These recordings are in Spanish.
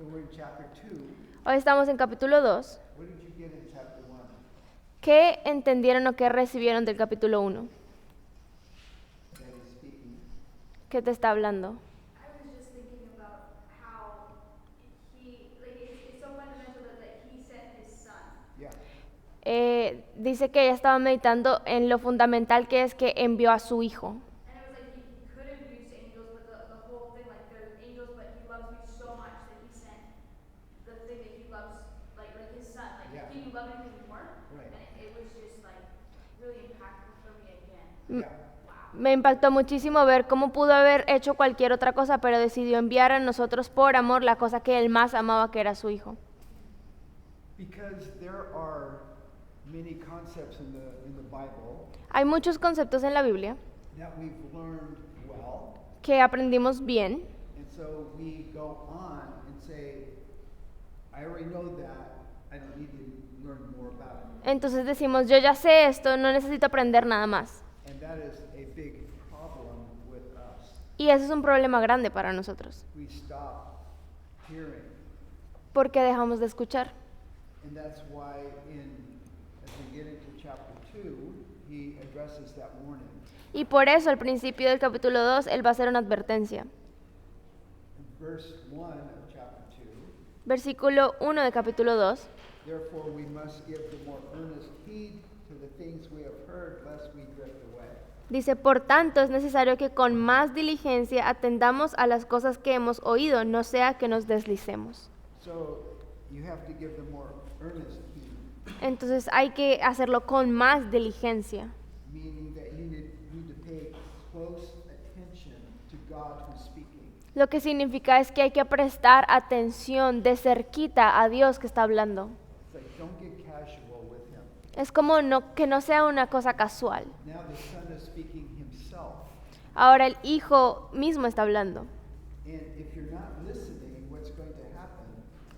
So we're in chapter 2. Hoy estamos en capítulo 2. What did you get in chapter 1? ¿Qué entendieron o qué recibieron del capítulo 1? That is speaking. ¿Qué te está hablando? I was just thinking about how it's so fundamental that he sent his son. Yeah. Dice que ella estaba meditando en lo fundamental que es que envió a su hijo. And it was like he could have used angels, but the whole thing, like there's angels, but he loves me so much that he sent the thing that he loves, like his son. Like, Yeah. can you love anything more? Right. And it was just like really impactful for me again. Yeah. Me impactó muchísimo ver cómo pudo haber hecho cualquier otra cosa, pero decidió enviar a nosotros por amor la cosa que él más amaba, que era su hijo. Because there are many concepts in the Bible Hay muchos conceptos en la Biblia that we've learned well, que aprendimos bien, and so we go on and say, I already know that, I don't need to learn more about it. entonces decimos, yo ya sé esto, no necesito aprender nada más. And that is a big problem with us. Y eso es un problema grande para nosotros, We stop hearing. porque dejamos de escuchar. And that's why as we get into chapter 2, he addresses that warning. Y por eso al principio del capítulo 2 él va a hacer una advertencia. In verse 1 of chapter 2, Versículo 1 de capítulo 2. therefore we must give the more earnest heed to the things we have heard, lest we drift away. Dice, por tanto es necesario que con más diligencia atendamos a las cosas que hemos oído, no sea que nos deslicemos. So you have to give the more earnest heed, Entonces hay que hacerlo con más diligencia, meaning that you need to pay close attention to God who's speaking. lo que significa es que hay que prestar atención de cerquita a Dios que está hablando. It's like, don't get casual with him. Es como que no sea una cosa casual. Now the Son is speaking himself. Ahora el Hijo mismo está hablando. And if you're not listening, what's going to happen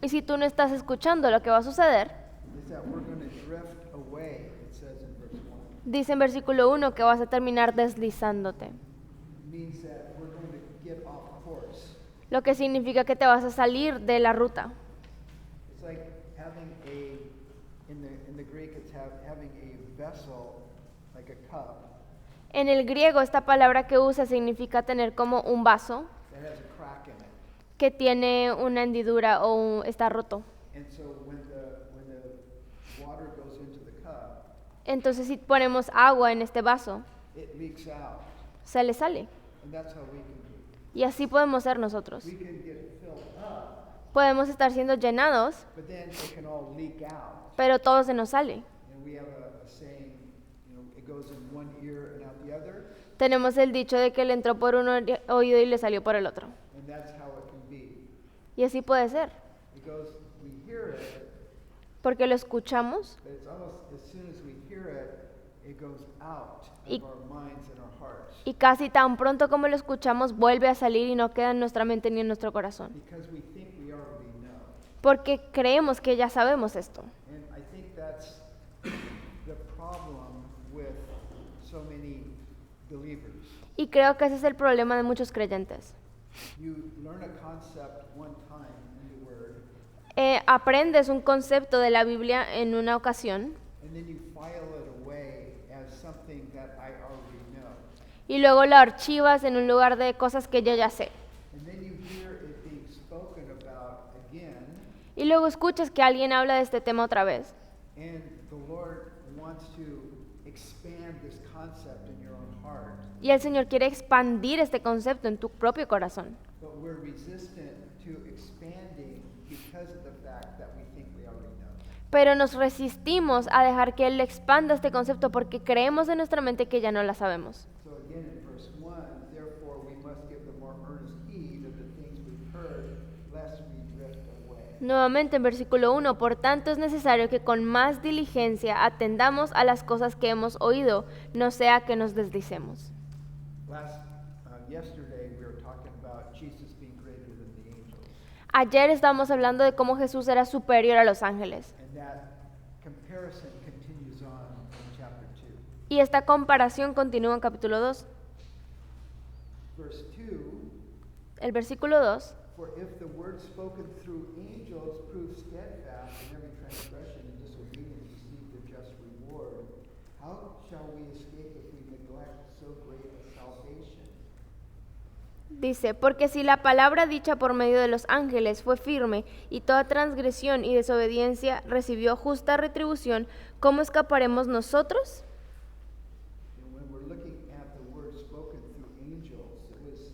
Y si tú no estás escuchando, lo que va a suceder, is that we're going to drift away, it says in verse 1. dice en versículo 1 que vas a terminar deslizándote. It means that we're going to get off course. Lo que significa que te vas a salir de la ruta. It's like having in the Greek, it's having a vessel, like a cup, En el griego esta palabra que usa significa tener como un vaso that has a crack in it. que tiene una hendidura o está roto. And so when the water goes into the cup, Entonces si ponemos agua en este vaso, it leaks out. se le sale. And that's how we can be. Y así podemos ser nosotros. We can get filled up, Podemos estar siendo llenados, but then it can all leak out. pero todo se nos sale. And we have a saying, it goes in one ear and out the other, Tenemos el dicho de que le entró por un oído y le salió por el otro. and that's how it can be. Y así puede ser, It goes, we hear it, porque lo escuchamos but it's almost as soon as we hear it, it goes out Y- of our minds and our hearts. y casi tan pronto como lo escuchamos vuelve a salir y no queda en nuestra mente ni en nuestro corazón. Because we think we already know. Porque creemos que ya sabemos esto. And I think that's the problem with so many believers. Y creo que ese es el problema de muchos creyentes. You learn a concept one time in the Word, Aprendes un concepto de la Biblia en una ocasión and then you file it away as something that I already know. y luego lo archivas en un lugar de cosas que yo ya sé. And then you hear it being spoken about again, Y luego escuchas que alguien habla de este tema otra vez. and the Lord wants to expand this concept in your own heart, Y el Señor quiere expandir este concepto en tu propio corazón. but we're resistant to expanding because of the fact that we think we already know. Pero nos resistimos a dejar que Él expanda este concepto porque creemos en nuestra mente que ya no la sabemos. So again in verse 1, therefore we must give the more earnest heed of the things we've heard, lest we drift away. Nuevamente en versículo 1, por tanto es necesario que con más diligencia atendamos a las cosas que hemos oído, no sea que nos deslicemos. Yesterday we were talking about Jesus being greater than the angels, Ayer estábamos hablando de cómo Jesús era superior a los ángeles. and that comparison continues on in chapter 2. Y esta comparación continúa en capítulo 2. Verse 2, El versículo 2 For if the word spoken through angels proves steadfast, and every transgression and disobedience receive the just reward, how shall we escape if we neglect so great a salvation? Dice, porque si la palabra dicha por medio de los ángeles fue firme y toda transgresión y desobediencia recibió justa retribución, ¿cómo escaparemos nosotros? And when we're looking at the word spoken through angels, it was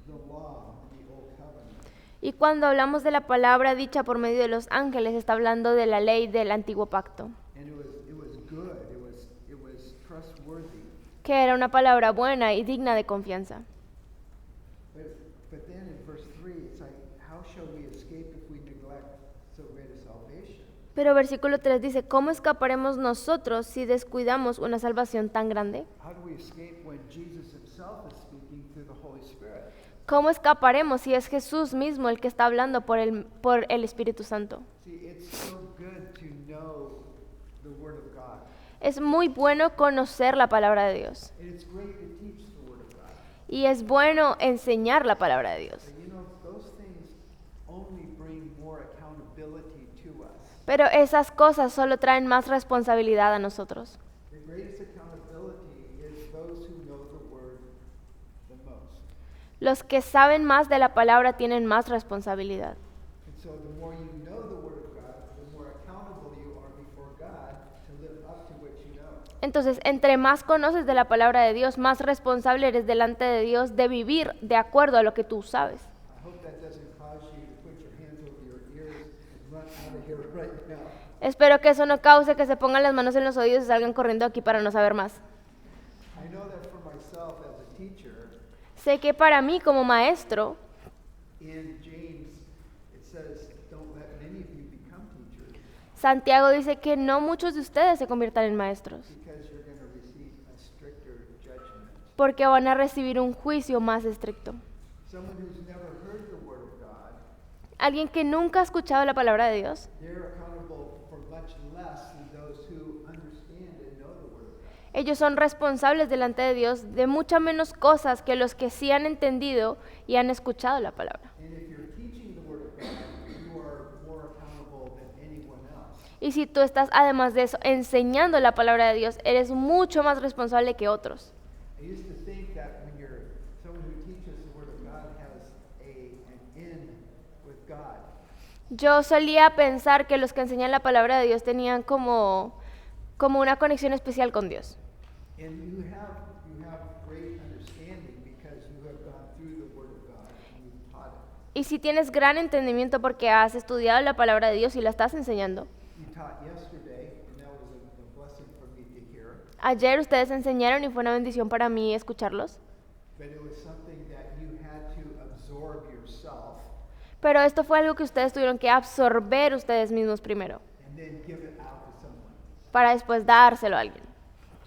the law in the Old Covenant. Y cuando hablamos de la palabra dicha por medio de los ángeles, está hablando de la ley del antiguo pacto, And it was good, it was trustworthy. que era una palabra buena y digna de confianza. But then in verse 3, it's like, how shall we escape if we neglect so great a salvation? Pero versículo 3 dice, ¿cómo escaparemos nosotros si descuidamos una salvación tan grande? How do we escape when Jesus himself is speaking through the Holy Spirit? ¿Cómo escaparemos si es Jesús mismo el que está hablando por el Espíritu Santo? See, it's so good to know the Word of God. Es muy bueno conocer la palabra de Dios. And it's great to teach the Word of God. Y es bueno enseñar la palabra de Dios. But you know, those things only bring more accountability to us. Pero esas cosas solo traen más responsabilidad a nosotros. The greatest accountability is those who know the Word the most. Los que saben más de la palabra tienen más responsabilidad. And so the more you know the Word of God, the more accountable you are before God to live up to what you know. Entonces, entre más conoces de la palabra de Dios, más responsable eres delante de Dios de vivir de acuerdo a lo que tú sabes. I hope that doesn't cause you to put your hands over your ears and run out of here right now. Espero que eso no cause que se pongan las manos en los oídos y salgan corriendo aquí para no saber más. I know that for myself as a teacher, Sé que para mí como maestro, in James, it says, don't let many of you become teachers Santiago dice que no muchos de ustedes se conviertan en maestros, because you're going to receive a stricter judgment. porque van a recibir un juicio más estricto. Someone who's never heard the Word of God, Alguien que nunca ha escuchado la palabra de Dios, they're accountable for much less than those who understand and know the Word of God. ellos son responsables delante de Dios de muchas menos cosas que los que sí han entendido y han escuchado la palabra. And if you're teaching the Word of God, you are more accountable than anyone else. Y si tú estás además de eso enseñando la palabra de Dios, eres mucho más responsable que otros. I used to think that when you're someone who teaches the Word of God has an in with God. Yo solía pensar que los que enseñan la palabra de Dios tenían como una conexión especial con Dios. And you have great understanding because you have gone through the Word of God and you've taught it. Y si tienes gran entendimiento porque has estudiado la palabra de Dios y la estás enseñando. You taught yesterday, and that was a blessing for me to hear. Ayer ustedes enseñaron y fue una bendición para mí escucharlos. But it was something that you had to absorb yourself Pero esto fue algo que ustedes tuvieron que absorber ustedes mismos primero, and then give it out to someone. para después dárselo a alguien.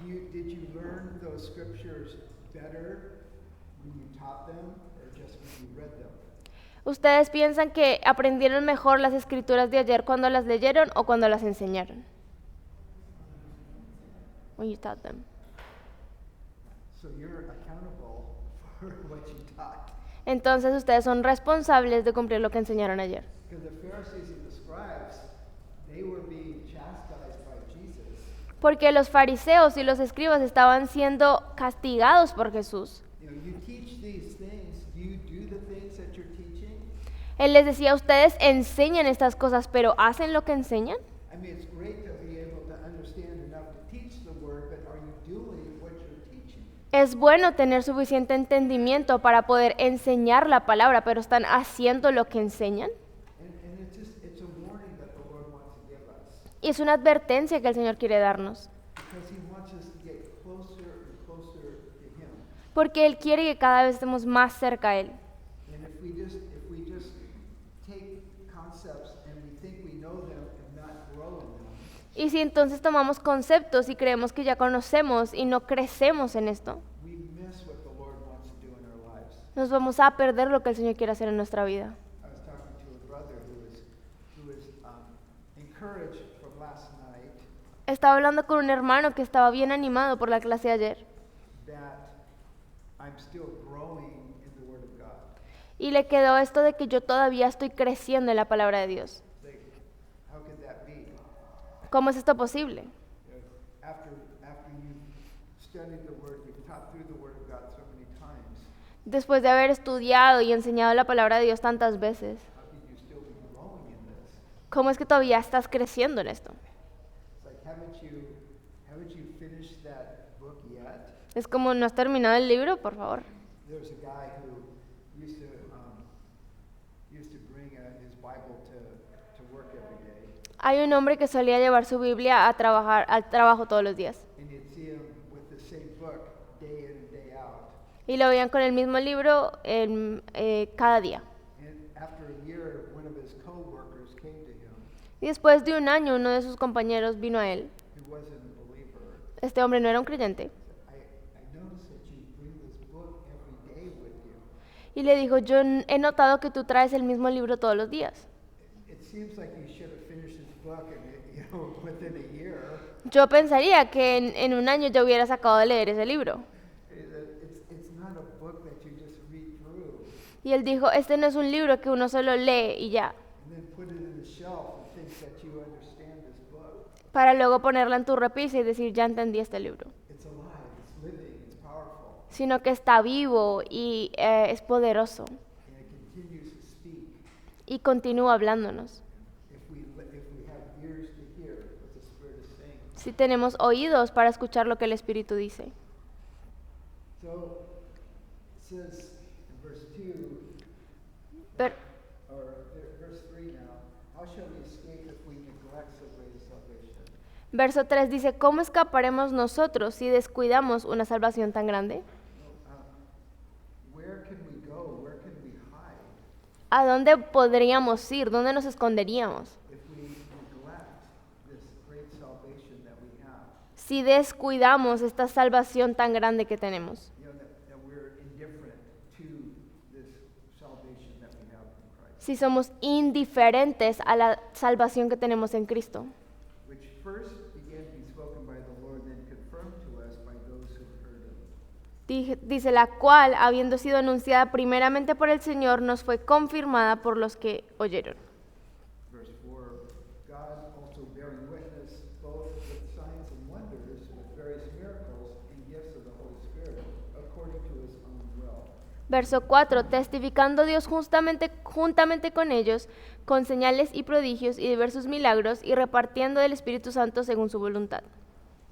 Did you learn those scriptures better when you taught them or just when you read them? ¿Ustedes piensan que aprendieron mejor las escrituras de ayer cuando las leyeron o cuando las enseñaron? When you taught them. So you're accountable for what you taught. Entonces ustedes son responsables de cumplir lo que enseñaron ayer. Because the Pharisees and the scribes, they were being chastised by Jesus. Porque los fariseos y los escribas estaban siendo castigados por Jesús. You know, you teach these things. Do you do the things that you're teaching? Él les decía, ustedes enseñan estas cosas, pero ¿hacen lo que enseñan? I mean, it's great to be able to understand enough to teach the word, but are you doing what you're teaching? Es bueno tener suficiente entendimiento para poder enseñar la palabra, pero ¿están haciendo lo que enseñan? And it's a warning that the Lord wants to give us. Y es una advertencia que el Señor quiere darnos, Because he wants us to get closer and closer to him. porque Él quiere que cada vez estemos más cerca a Él. And if we just take concepts and we think we know them and not grow in them, Y si entonces tomamos conceptos y creemos que ya conocemos y no crecemos en esto, we miss what the Lord wants to do in our lives. nos vamos a perder lo que el Señor quiere hacer en nuestra vida. I was talking to a brother who was encouraged from last night Estaba hablando con un hermano que estaba bien animado por la clase de ayer that I'm still growing in the Word of God. Y le quedó esto de que yo todavía estoy creciendo en la palabra de Dios. Like, how could that be? ¿Cómo es esto posible? After you've studied the Word, you've taught through the Word of God so many times, Después de haber estudiado y enseñado la palabra de Dios tantas veces, how could you still be growing in this? ¿cómo es que todavía estás creciendo en esto? It's like, haven't you finished that book yet? Es como, ¿no has terminado el libro? Por favor. There was a guy who used to bring his Bible to work every day, Hay un hombre que solía llevar su Biblia a trabajar, al trabajo todos los días. and you'd see him with the same book day in and day out. Y lo veían con el mismo libro cada día. And after a year, one of his co-workers came to him, Y después de un año, uno de sus compañeros vino a él. who wasn't a believer. Este hombre no era un creyente. I noticed that you bring this book every day with you. Y le dijo, yo he notado que tú traes el mismo libro todos los días. It seems like you should have finished this book within a year. Yo pensaría que en un año ya hubiera acabado de leer ese libro. It's not a book that you just read through Y él dijo, este no es un libro que uno solo lee y ya, and then put it in the shelf and think that you understand this book. para luego ponerla en tu repisa y decir, ya entendí este libro. It's alive, it's living, it's powerful, Sino que está vivo y es poderoso and it continues to speak. y continúa hablándonos. If we have ears to hear what the Spirit is saying. Si tenemos oídos para escuchar lo que el Espíritu dice. So it says in verse 2, Pero, verse 3 now, how shall we escape if we neglect so great a salvation? verso 3 dice, ¿cómo escaparemos nosotros si descuidamos una salvación tan grande? Where can we go? Where can we hide ¿A dónde podríamos ir? ¿Dónde nos esconderíamos? if we neglect this great salvation that we have? Si descuidamos esta salvación tan grande que tenemos. You know, that we're indifferent to this salvation that we have in Christ, Si somos indiferentes a la salvación que tenemos en Cristo. which first began to be spoken by the Lord, then confirmed to us by those who heard him. Dice, la cual, habiendo sido anunciada primeramente por el Señor, nos fue confirmada por los que oyeron. Verse 4, God also bearing witness both with signs and wonders, with various miracles and gifts of the Holy Spirit, according to his own will. Verso 4, testificando Dios juntamente con ellos, con señales y prodigios y diversos milagros, y repartiendo del Espíritu Santo según su voluntad.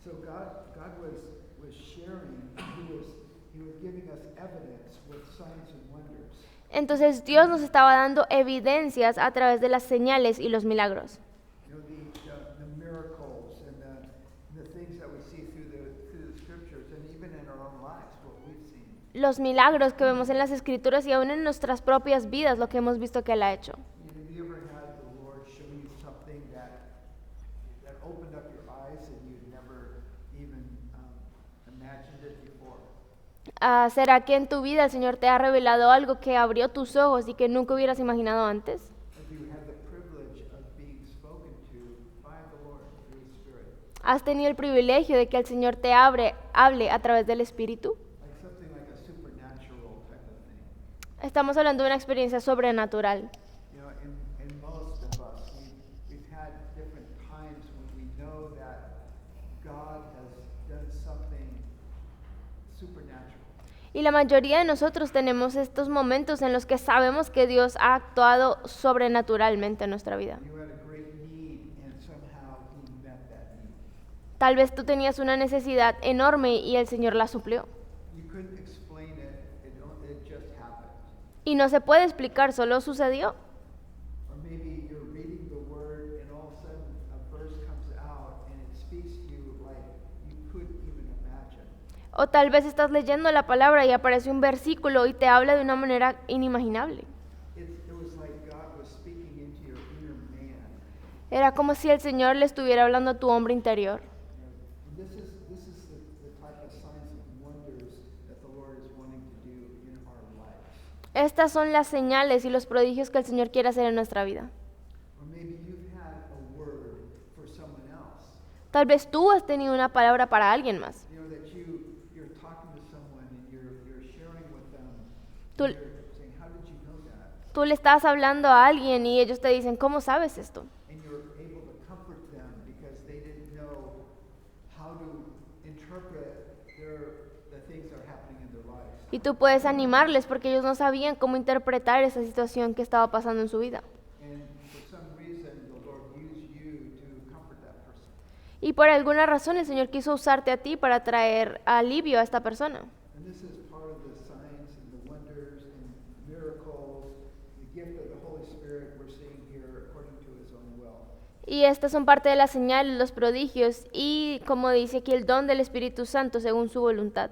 So God was sharing, he was giving us evidence with signs and wonders. Entonces Dios nos estaba dando evidencias a través de las señales y los milagros. You know, the miracles and the things that we see through the scriptures and even in our own lives, what we've seen. Los milagros que vemos en las Escrituras y aún en nuestras propias vidas, lo que hemos visto que Él ha hecho. Have you ever had the Lord show you something that opened up your eyes and you'd never even imagined it before? ¿Será que en tu vida el Señor te ha revelado algo que abrió tus ojos y que nunca hubieras imaginado antes? Have you had the privilege of being spoken to by the Lord through His Spirit? ¿Has tenido el privilegio de que el Señor te hable a través del Espíritu? Like something like a supernatural type of thing. Estamos hablando de una experiencia sobrenatural. You know, in most of us, we've had different times when we know that God has done something supernatural. Y la mayoría de nosotros tenemos estos momentos en los que sabemos que Dios ha actuado sobrenaturalmente en nuestra vida. You had a great need and somehow He met that need. Tal vez tú tenías una necesidad enorme y el Señor la suplió. You couldn't explain it just happened. Y no se puede explicar, solo sucedió. Or maybe you're reading the Word and all of a sudden a verse comes out and it speaks to you like you couldn't even imagine. O tal vez estás leyendo la palabra y aparece un versículo y te habla de una manera inimaginable. It was like God was speaking into your inner man. Era como si el Señor le estuviera hablando a tu hombre interior. And this is the type of signs and wonders that the Lord is wanting to do in our lives. Estas son las señales y los prodigios que el Señor quiere hacer en nuestra vida. Or maybe you've had a word for someone else. Tal vez tú has tenido una palabra para alguien más. You know that you're talking to someone and you're sharing with them. Tú- And you're saying, how did you know tú le estás hablando a alguien y ellos te dicen, ¿cómo sabes esto? And you're able to comfort them because they didn't know how to interpret the things that are happening in their lives. Y tú puedes animarles porque ellos no sabían cómo interpretar esa situación que estaba pasando en su vida. And for some reason, the Lord used you to comfort that person. Y por alguna razón el Señor quiso usarte a ti para traer alivio a esta persona. And this is part of the signs and the wonders and miracles, the gift of the Holy Spirit we're seeing here according to His own will. Y estas son parte de las señales, los prodigios y, como dice aquí, el don del Espíritu Santo según su voluntad.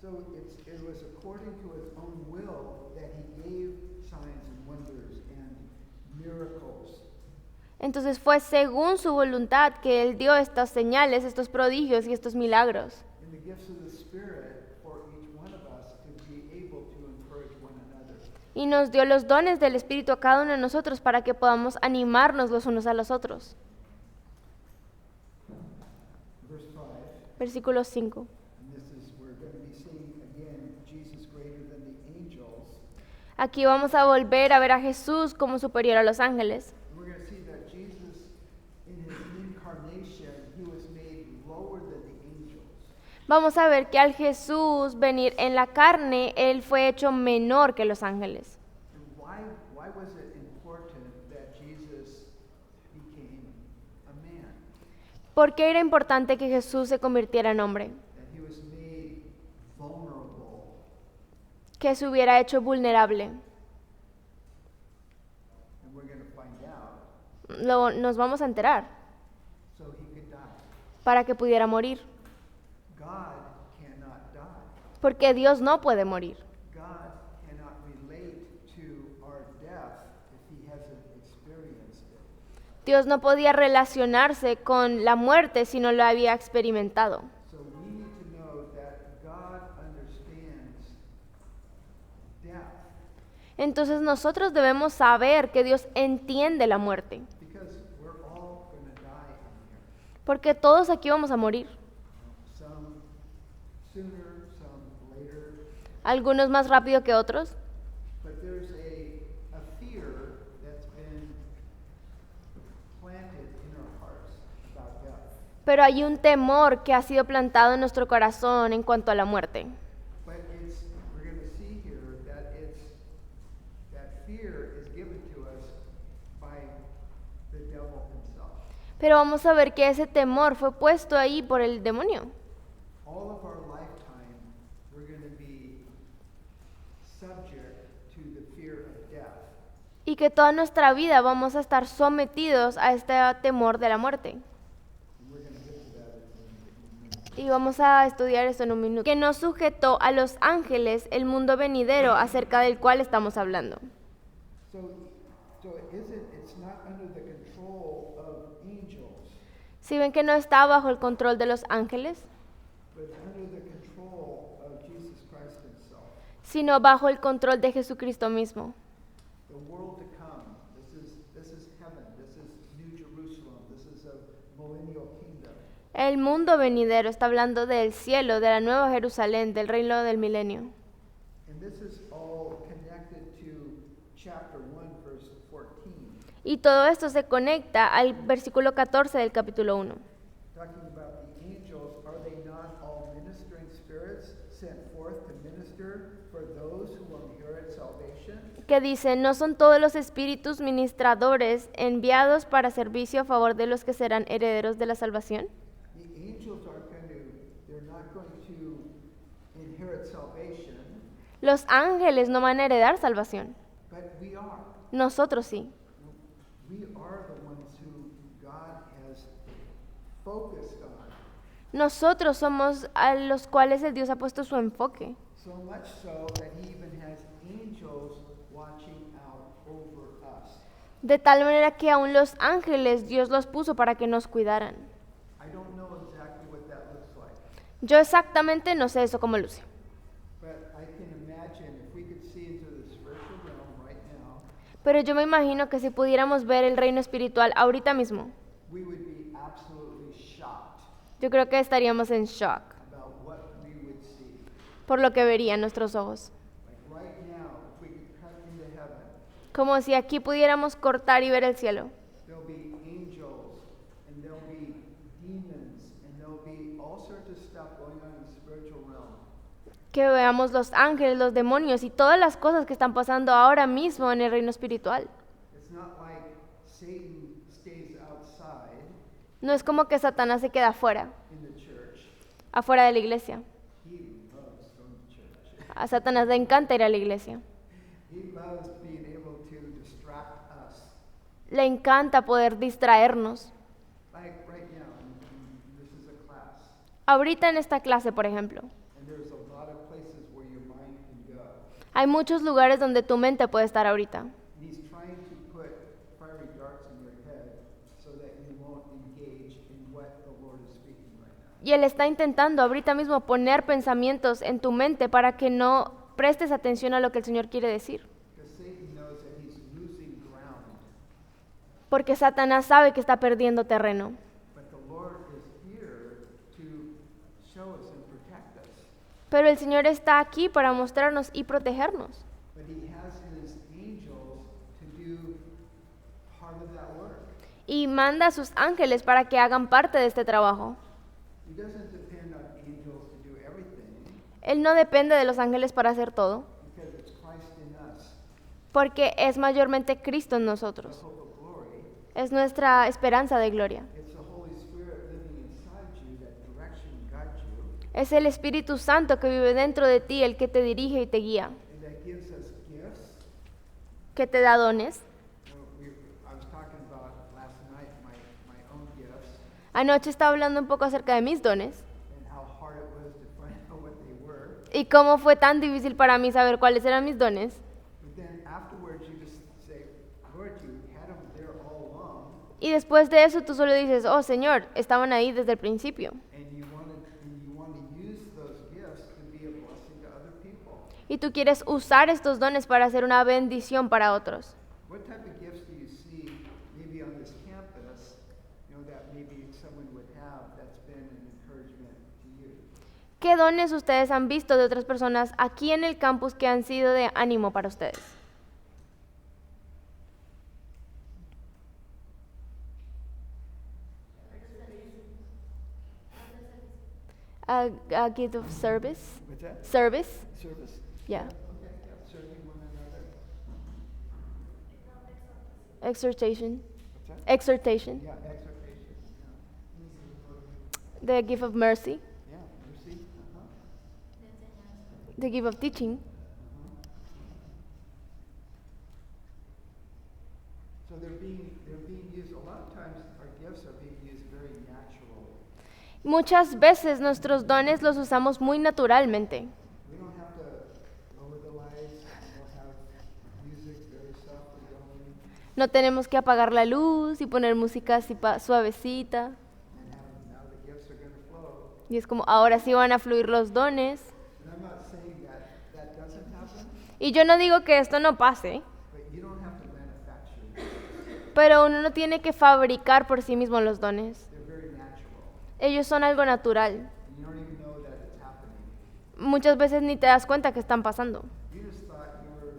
So it was according to His own will that He gave signs and wonders and miracles. Entonces fue según su voluntad que Él dio estas señales, estos prodigios y estos milagros. And the gifts of the Spirit for each one of us to be able to encourage one another. Y nos dio los dones del Espíritu a cada uno de nosotros para que podamos animarnos los unos a los otros. Verse 5, Versículo 5. and this is, we're going to be seeing again Jesus greater than the angels. Aquí vamos a volver a ver a Jesús como superior a los ángeles. And we're going to see that Jesus, in His incarnation, He was made lower than the angels. Vamos a ver que al Jesús venir en la carne, Él fue hecho menor que los ángeles. And why was it important that Jesus became a man? ¿Por qué era importante que Jesús se convirtiera en hombre? That He was made vulnerable. Que se hubiera hecho vulnerable. And we're going to find out Nos vamos a enterar so He could die. para que pudiera morir. God cannot die. Porque Dios no puede morir. God cannot relate to our death if He hasn't experienced it. Dios no podía relacionarse con la muerte si no lo había experimentado. So we need to know that God understands death Entonces nosotros debemos saber que Dios entiende la muerte. because we're all going to die in here. Porque todos aquí vamos a morir. Some sooner, some later. Algunos más rápido que otros. But there's a fear that's been planted in our hearts about death. Pero hay un temor que ha sido plantado en nuestro corazón en cuanto a la muerte. But we're going to see here that that fear is given to us by the devil himself. Pero vamos a ver que ese temor fue puesto ahí por el demonio. All of our lifetime, we're going to be subject to the fear of death. Y que toda nuestra vida vamos a estar sometidos a este temor de la muerte. And we're going to get to that in a minute. Y vamos a estudiar esto en un minuto. Que no sujetó a los ángeles el mundo venidero acerca del cual estamos hablando. So it's not under the control of angels, Si ven que no está bajo el control de los ángeles, but under the control of Jesus Christ himself. sino bajo el control de Jesucristo mismo. The world to come, this is heaven, this is New Jerusalem, this is a millennial kingdom. El mundo venidero está hablando del cielo, de la nueva Jerusalén, del reino del milenio. And this is all connected to chapter 1, verse 14, Y todo esto se conecta al versículo 14 del capítulo 1. talking about the angels. Are they not all ministering spirits sent forth to minister for those who will inherit salvation? Que dice, ¿no son todos los espíritus ministradores enviados para servicio a favor de los que serán herederos de la salvación? The angels they're not going to inherit salvation, Los ángeles no van a heredar salvación. but we are. Nosotros sí. We are the ones who God has focused on. Nosotros somos a los cuales el Dios ha puesto su enfoque. So much so that He even has angels watching out over us. De tal manera que aún los ángeles Dios los puso para que nos cuidaran. I don't know exactly what that looks like, Yo exactamente no sé eso cómo luce. but I can imagine if we could see into the spiritual realm right now, Pero yo me imagino que si pudiéramos ver el reino espiritual ahorita mismo, we would be absolutely shocked yo creo que estaríamos en shock about what we would see. por lo que verían nuestros ojos. Like right now, if we could cut into heaven como si aquí pudiéramos cortar y ver el cielo. There'll be angels, and there'll be demons, and there'll be all sorts of stuff going on in the spiritual realm. Que veamos los ángeles, los demonios y todas las cosas que están pasando ahora mismo en el reino espiritual. It's not like Satan stays outside No es como que Satanás se queda afuera, in the church. afuera de la iglesia. He loves going to church. A Satanás le encanta ir a la iglesia. He loves being able to distract us. Le encanta poder distraernos. Like right now, this is a class, Ahorita en esta clase, por ejemplo, and there's a lot of places where your mind can go. hay muchos lugares donde tu mente puede estar ahorita. And he's trying to put fiery darts in your head so that you won't engage in what the Lord is speaking right now. Y Él está intentando ahorita mismo poner pensamientos en tu mente para que no prestes atención a lo que el Señor quiere decir. Because Satan knows that he's losing ground, Porque Satanás sabe que está perdiendo terreno. but the Lord is here to show us and protect us. Pero el Señor está aquí para mostrarnos y protegernos. But he has his angels to do part of that work. Y manda a sus ángeles para que hagan parte de este trabajo. He doesn't depend on angels to do everything Él no depende de los ángeles para hacer todo, because it's Christ in us, porque es mayormente Cristo en the nosotros. hope of glory. Es nuestra esperanza de gloria. It's the Holy Spirit living inside you that directs you and guides you, Es el Espíritu Santo que vive dentro de ti el que te dirige y te guía, and that gives us gifts. que te da dones. I was talking about last night my own gifts Anoche estaba hablando un poco acerca de mis dones and how hard it was to find out what they were. y cómo fue tan difícil para mí saber cuáles eran mis dones. But then afterwards, you just say, Lord, you had them there all along, Y después de eso tú solo dices, oh Señor, estaban ahí desde el principio. and you want to use those gifts to be a blessing to other people. Y tú quieres usar estos dones para hacer una bendición para otros. What type of gifts do you see maybe on this campus, that maybe someone would have that's been an encouragement to you? ¿Qué dones ustedes han visto de otras personas aquí en el campus que han sido de ánimo para ustedes? A gift of service. What's that? Service? Service? Yeah. Okay, yeah, serving one another. Exhortation. What's that? Exhortation. Yeah, exhortation. The gift of mercy. Yeah, mercy. The gift of teaching. So they're being used, a lot of times our gifts are being used very natural. Muchas veces nuestros dones los usamos muy naturalmente. We don't have to lower the lights, we don't have music very softly going, No tenemos que apagar la luz y poner música así suavecita. and now the gifts are going to flow. Y es como, ahora sí van a fluir los dones. And I'm not saying that doesn't happen, Y yo no digo que esto no pase, but you don't have to manufacture. pero uno no tiene que fabricar por sí mismo los dones. They're very natural, Ellos son algo natural. and you don't even know that it's happening. Muchas veces ni te das cuenta que están pasando. You just thought you were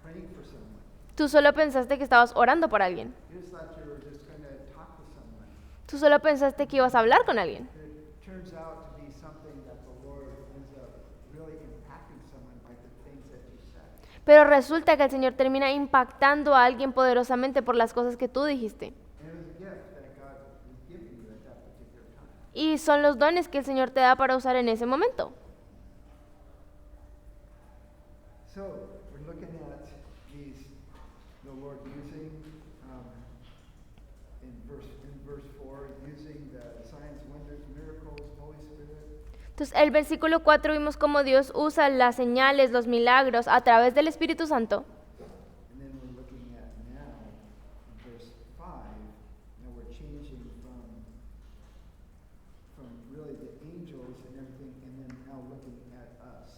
praying for someone. Tú solo pensaste que estabas orando por alguien. You just thought you were just going to talk to someone. Tú solo pensaste que ibas a hablar con alguien. But it turns out to be something that the Lord ends up really impacting someone by the things that you said. Pero resulta que el Señor termina impactando a alguien poderosamente por las cosas que tú dijiste. And it was a gift that God was giving you at that particular time. Y son los dones que el Señor te da para usar en ese momento. So we're looking at these, the Lord using, in verse 4, using the signs, wonders, miracles, Holy Spirit. Entonces, el versículo 4 vimos cómo Dios usa las señales, los milagros a través del Espíritu Santo. And then we're looking at now, in verse 5, now we're changing from really the angels and everything, and then now looking at us.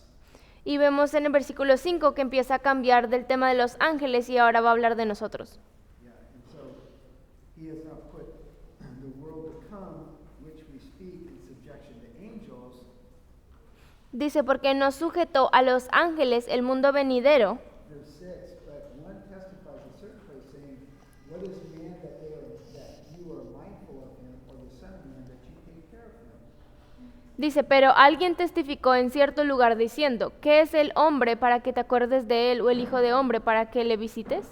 Y vemos en el versículo 5 que empieza a cambiar del tema de los ángeles y ahora va a hablar de nosotros. Yeah, and so he has now put the world to come, which we speak in subjection to angels, Dice, porque no sujetó a los ángeles el mundo venidero, verse 6, but one testifies Dice, pero alguien testificó en cierto lugar diciendo, ¿qué es el hombre para que te acuerdes de él o el hijo de hombre para que le visites?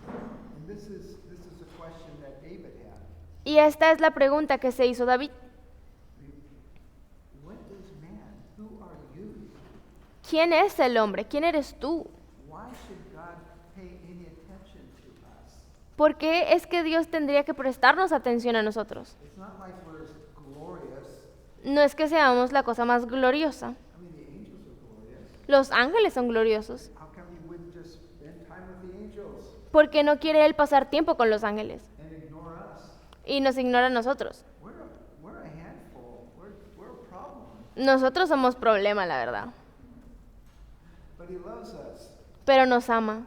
And this is a question that David had. Y esta es la pregunta que se hizo David. What is man? Who are you? ¿Quién es el hombre? ¿Quién eres tú? Why should God pay any attention to us? ¿Por qué es que Dios tendría que prestarnos atención a nosotros? It's not like we're glorious. No es que seamos la cosa más gloriosa. I mean, the angels are glorious. Los ángeles son gloriosos. How come you wouldn't just spend time with the angels ¿Por qué no quiere Él pasar tiempo con los ángeles? and ignore us? Y nos ignora a nosotros. We're a handful. We're a problem. Nosotros somos problema, la verdad. But he loves us. Pero nos ama.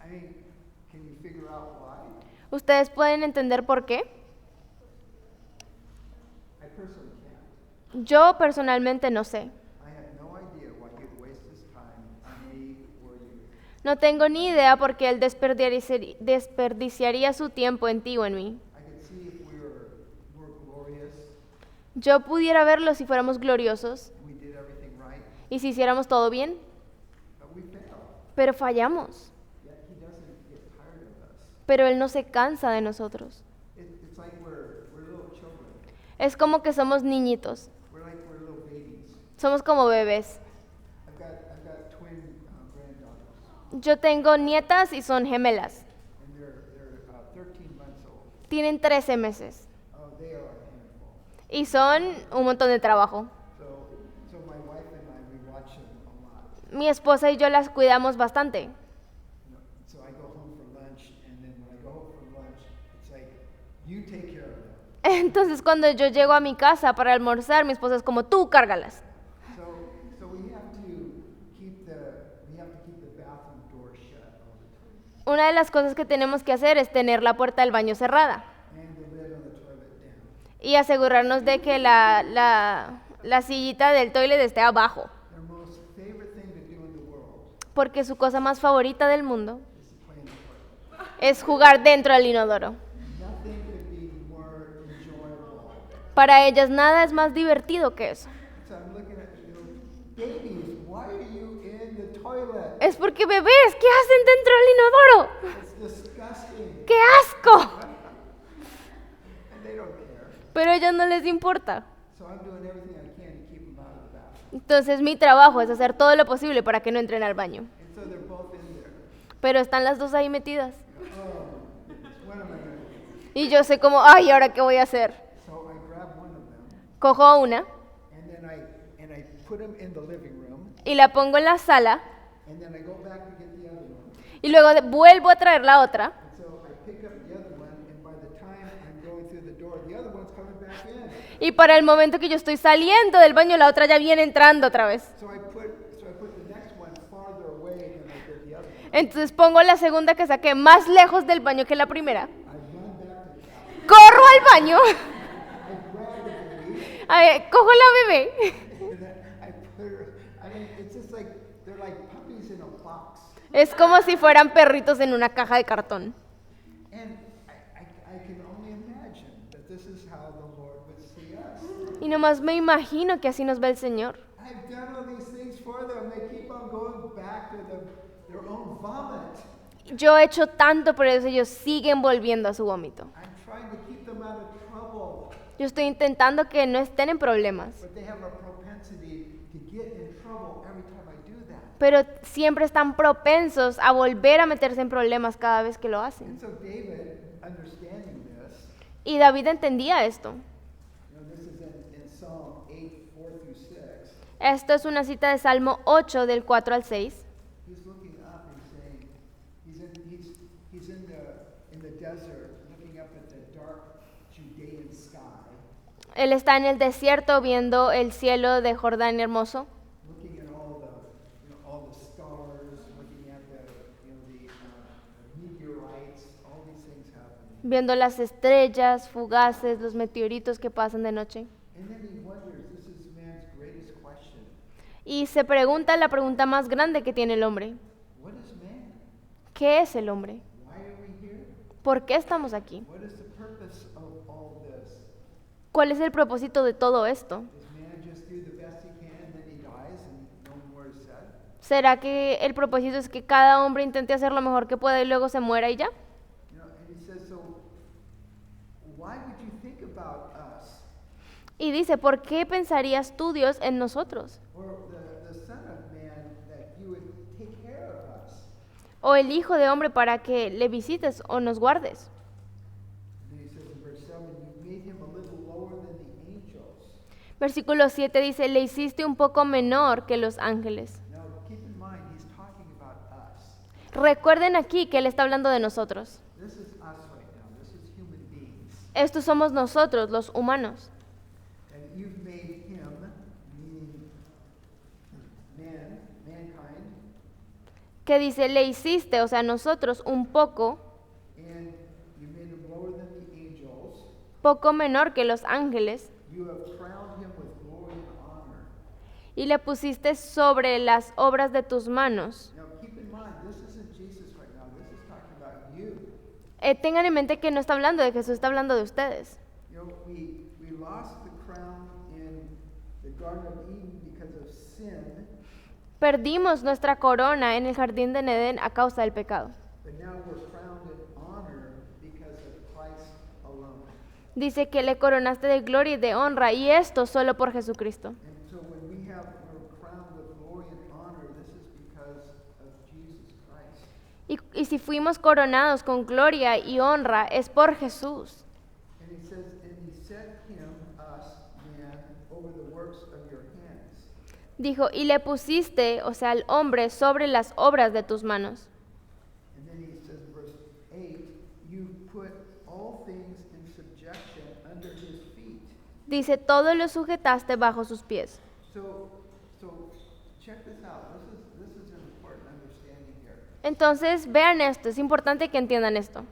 I mean, can you figure out why? ¿Ustedes pueden entender por qué? I personally can't. Yo personalmente no sé. I have no idea why he'd waste his time on me or you. No tengo ni idea por qué Él desperdiciaría su tiempo en ti o en mí. I could see if we're glorious, Yo pudiera verlo si fuéramos gloriosos we did everything right, y si hiciéramos todo bien, but we fail. pero fallamos. Yet he doesn't get tired of us. Pero Él no se cansa de nosotros. It's like we're little children. Es como que somos niñitos, We're little babies. somos como bebés. I've got twin granddaughters, Yo tengo nietas y son gemelas. and they're 13 months old. Tienen 13 meses Oh, they are a handful. y son un montón de trabajo. So my wife and I, we watch them a lot. Mi esposa y yo las cuidamos bastante. You know, so I go home for lunch, and then when I go home for lunch, it's like, you take care of them. Entonces cuando yo llego a mi casa para almorzar, mi esposa es como, tú cárgalas. So we have to keep the bathroom door shut all the time, Una de las cosas que tenemos que hacer es tener la puerta del baño cerrada and the lid on the toilet down. y asegurarnos de que la sillita del toilet esté abajo, Their most favorite thing to do in the world porque su cosa más favorita del mundo is to play in the toilet. es jugar dentro del inodoro. Nothing could be more enjoyable. Para ellas nada es más divertido que eso. So I'm looking at babies. Why are you in the toilet? Es porque bebés, ¿qué hacen dentro del inodoro? It's disgusting, ¡Qué asco! and they don't care. Pero a ellos no les importa. So I'm doing everything I can to keep them out of the bathroom. Entonces mi trabajo es hacer todo lo posible para que no entren al baño. And so they're both in there. Pero están las dos ahí metidas. Oh, what am I going to do? Y yo sé como, ay, ¿ahora qué voy a hacer? So I grab one of them, Cojo a una and then I put them in the living room, y la pongo en la sala and then I go back to get the other one. y luego vuelvo a traer la otra. And so I pick up the other one, and by the time I'm going through the door, the other one's coming back in. Y para el momento que yo estoy saliendo del baño, la otra ya viene entrando otra vez. So I put the next one farther away than I did the other one. Entonces pongo la segunda que saqué más lejos del baño que la primera. I run back to the bathroom. Corro al baño, I grab the baby, ay, cojo la bebé and then I put her. I mean, it's just like they're like puppies in a box. es como si fueran perritos en una caja de cartón. And I can only imagine that this is how the Lord would see us. Y nomás me imagino que así nos ve el Señor. I've done all these things for them. They keep on going back to their own vomit. Yo he hecho tanto por eso, ellos siguen volviendo a su vómito. I'm trying to keep them out of trouble, Yo estoy intentando que no estén en problemas, but they have a propensity to get in trouble every time I do that. pero siempre están propensos a volver a meterse en problemas cada vez que lo hacen. And so David, understanding this, Y David entendía esto. this is in Psalm 8:4-6. Esto es una cita de Salmo 8 del 4 al 6. He's looking up and saying, he's in the desert, looking up at the dark Judean sky, Él está en el desierto viendo el cielo de Jordán hermoso, looking at all the stars, looking at the meteorites, all these things happening. viendo las estrellas fugaces, los meteoritos que pasan de noche. And then he wonders, this is man's greatest question. Y se pregunta la pregunta más grande que tiene el hombre. What is man? ¿Qué es el hombre? Why are we here? ¿Por qué estamos aquí? What is the purpose of all this? ¿Cuál es el propósito de todo esto? Does man just do the best tries and no more is said? ¿Será que el propósito es que cada hombre intente hacer lo mejor que pueda y luego se muera y ya? You know, and he says, so why would you think about us Y dice, ¿por qué pensarías tú, Dios, en nosotros? or the Son of Man that you would take care of us? O el Hijo de Hombre para que le visites o nos guardes. And then he says in verse 7, you made him a little lower than the angels. Versículo 7 dice, le hiciste un poco menor que los ángeles. Now keep in mind, he's talking about us. Recuerden aquí que Él está hablando de nosotros. This is us right now. This is human beings. Estos somos nosotros, los humanos. And you've made him, meaning mankind, Que dice, le hiciste, o sea, nosotros, un poco, and you made him lower than the angels. poco menor que los ángeles, You have crowned him with glory and honor. y le pusiste sobre las obras de tus manos. Now keep in mind, this isn't Jesus right now. This is talking about you. Tengan en mente que no está hablando de Jesús, está hablando de ustedes. You know, we lost the crown in the Garden of Eden because of sin, Perdimos nuestra corona en el jardín de Edén a causa del pecado. but now we're crowned in honor because of Christ alone. Dice que le coronaste de gloria y de honra, y esto solo por Jesucristo. And so when we're crowned with glory and honor, this is because of Jesus Christ. Y si fuimos coronados con gloria y honra, es por Jesús. And he says, and he set him, us, man, over the works of your hands. Dijo, y le pusiste, o sea, al hombre, sobre las obras de tus manos. And then he says in verse 8, you put all things in subjection under his feet. Dice, todo lo sujetaste bajo sus pies. So check this out. This is an important understanding here. Entonces, vean esto, es importante que entiendan esto.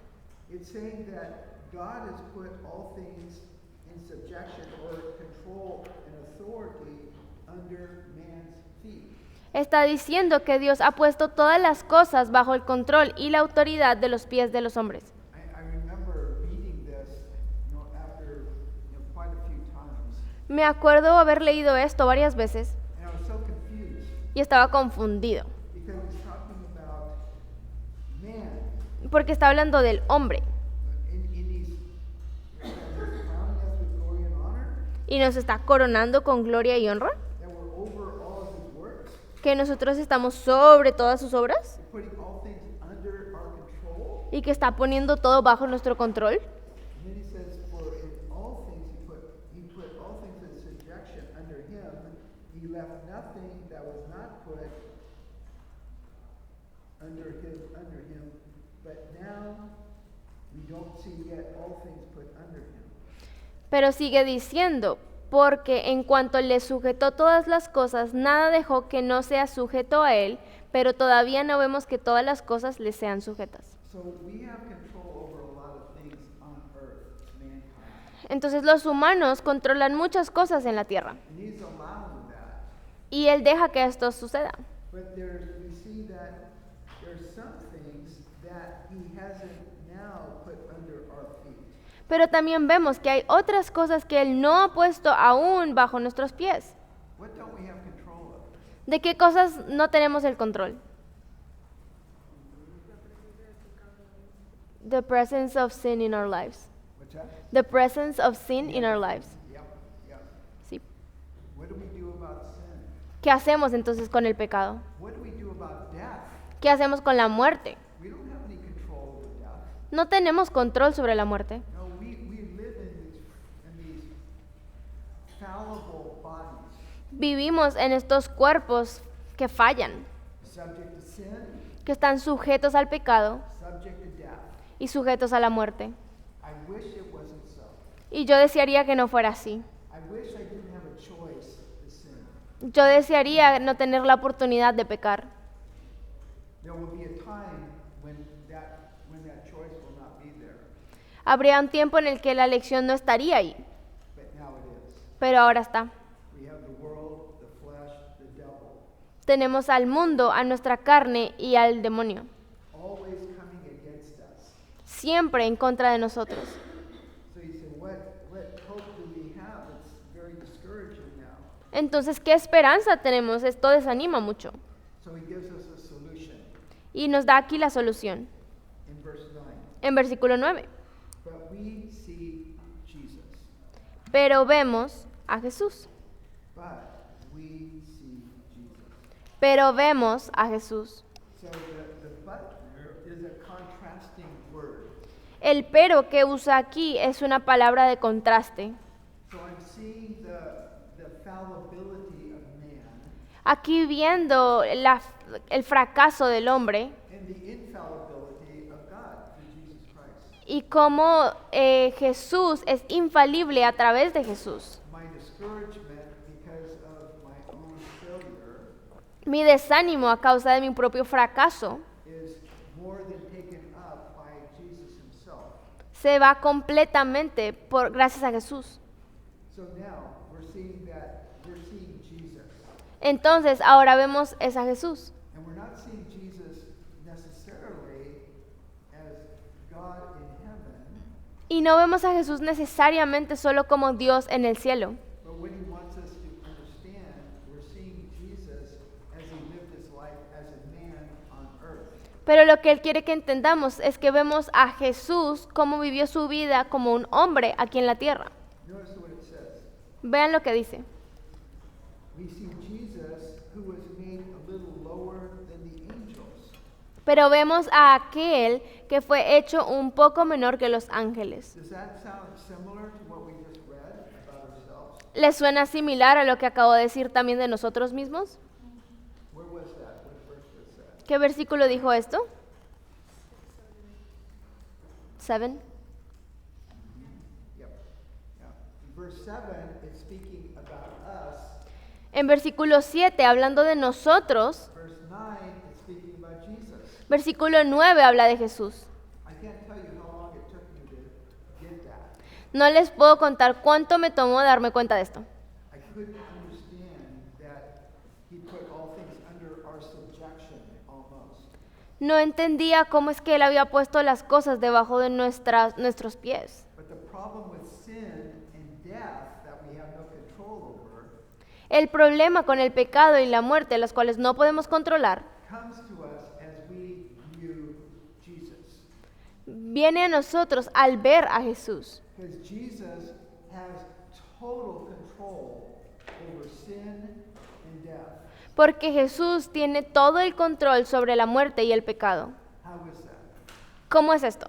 It's saying that God has put all things in subjection or control and authority under man's feet. Está diciendo que Dios ha puesto todas las cosas bajo el control y la autoridad de los pies de los hombres. I remember reading this, after quite a few times, Me acuerdo haber leído esto varias veces and I was so confused y estaba confundido, because it's talking about man, porque está hablando del hombre and he's crowning us with glory and honor, y nos está coronando con gloria y honra, that we're over all of his works, que nosotros estamos sobre todas sus obras putting all things under our control. y que está poniendo todo bajo nuestro control. And then he says, for in all things he put all things in subjection under him. He left nothing that was not put under him. But now we don't see yet all things put under him. Pero sigue diciendo, porque en cuanto le sujetó todas las cosas, nada dejó que no sea sujeto a él, pero todavía no vemos que todas las cosas le sean sujetas. So we have control over a lot of things on earth, mankind. Entonces los humanos controlan muchas cosas en la tierra And he's allowing that. y él deja que esto suceda. But we see that there's some things that he hasn't now put under our feet. Pero también vemos que hay otras cosas que él no ha puesto aún bajo nuestros pies. What don't we have control of? ¿De qué cosas no tenemos el control? The presence of sin in our lives. What's that? The presence of sin in our lives. Yep, yep. Sí. What do we do about sin? ¿Qué hacemos entonces con el pecado? What do we do about death? ¿Qué hacemos con la muerte? We don't have any control over death. No tenemos control sobre la muerte. No, we live in these fallible bodies, Vivimos en estos cuerpos que fallan, subject to sin, que están sujetos al pecado subject to death. y sujetos a la muerte. I wish it wasn't so. Y yo desearía que no fuera así. I wish I didn't have a choice to sin. Yo desearía no tener la oportunidad de pecar. There will be a time when that choice will not be there, Habría un tiempo en el que la elección no estaría ahí, but now it is. pero ahora está. We have the world, the flesh, the devil, Tenemos al mundo, a nuestra carne y al demonio, always coming against us. siempre en contra de nosotros. So you say, what hope do we have? It's very discouraging now. Entonces, ¿qué esperanza tenemos? Esto desanima mucho. So he gives us a solution Y nos da aquí la solución, in verse 9. en versículo 9. But we see Jesus. Pero vemos a Jesús. But we see Jesus. Pero vemos a Jesús. So the but is a contrasting word. El pero que usa aquí es una palabra de contraste. So I'm seeing the fallibility of man Aquí viendo el fracaso del hombre and the infallibility of God through Jesus Christ. y cómo Jesús es infalible a través de Jesús. My discouragement because of my own failure Mi desánimo a causa de mi propio fracaso is more than taken up by Jesus himself. se va completamente gracias a Jesús. So now we're seeing Jesus. Entonces ahora vemos es a Jesús. And we're not seeing Jesus necessarily as God in heaven, Y no vemos a Jesús necesariamente solo como Dios en el cielo. but what he wants us to understand, we're seeing Jesus as he lived his life as a man on earth. Pero lo que Él quiere que entendamos es que vemos a Jesús cómo vivió su vida como un hombre aquí en la tierra. Notice what it says. Vean lo que dice. We see Jesus who was made a little lower than the angels. Pero vemos a aquel que fue hecho un poco menor que los ángeles. Does that sound similar to what we just read about ourselves? ¿Les suena similar a lo que acabo de decir también de nosotros mismos? Where was that? What verse was that? ¿Qué versículo dijo esto? 7. Yep. Yeah. In verse 7, it's speaking about us. En versículo 7, hablando de nosotros, Verse 9, it's speaking about Jesus. versículo 9 habla de Jesús. I can't tell you how long it took me to get that. No les puedo contar cuánto me tomó darme cuenta de esto. I couldn't understand that he put all things under our subjection almost. No entendía cómo es que Él había puesto las cosas debajo de nuestros pies. But the problem with sin and death that we have no control over El problema con el pecado y la muerte, las cuales no podemos controlar, comes to us as we view Jesus. viene a nosotros al ver a Jesús. Because Jesus has total control over sin and death. Porque Jesús tiene todo el control sobre la muerte y el pecado. How is that? ¿Cómo es esto?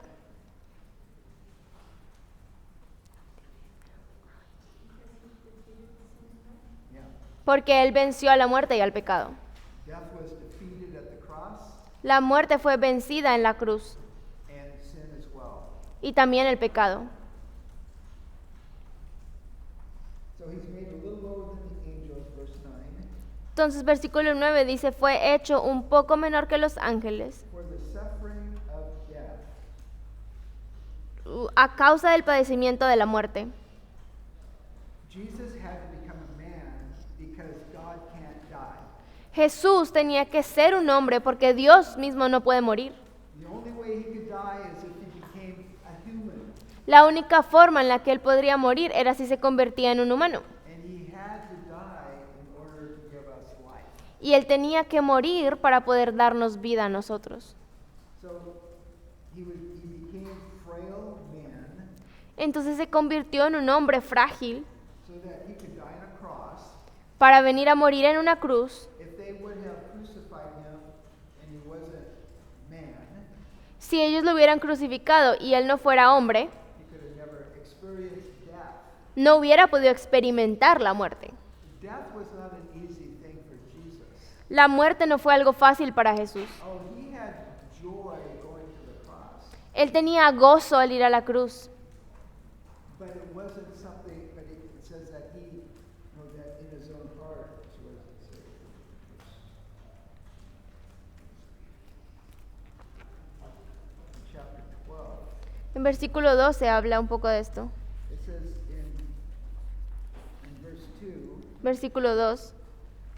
Yeah. Porque Él venció a la muerte y al pecado. Death was defeated at the cross La muerte fue vencida en la cruz and sin as well. y también el pecado. So he's made a little lower than the angels, verse 9, Entonces versículo 9 dice, fue hecho un poco menor que los ángeles for the suffering of death. a causa del padecimiento de la muerte. Jesus had to become a man because God can't die. Jesús tenía que ser un hombre porque Dios mismo no puede morir. The only way he could die is if he became a human. La única forma en la que Él podría morir era si se convertía en un humano. And he had to die in order to give us life. Y Él tenía que morir para poder darnos vida a nosotros. So he became frail man Entonces se convirtió en un hombre frágil so that he could die on a cross. para venir a morir en una cruz. If they would have crucified him and he wasn't man, Si ellos lo hubieran crucificado y Él no fuera hombre, he could have never experienced death. no hubiera podido experimentar la muerte. Death was not an easy thing for Jesus. La muerte no fue algo fácil para Jesús. Oh, he had joy going to the cross, Él tenía gozo al ir a la cruz, but it wasn't something. But it says that he, that in his own heart. So what does it say? In chapter 12, en versículo 12 habla un poco de esto. it says in verse 2, Versículo 2.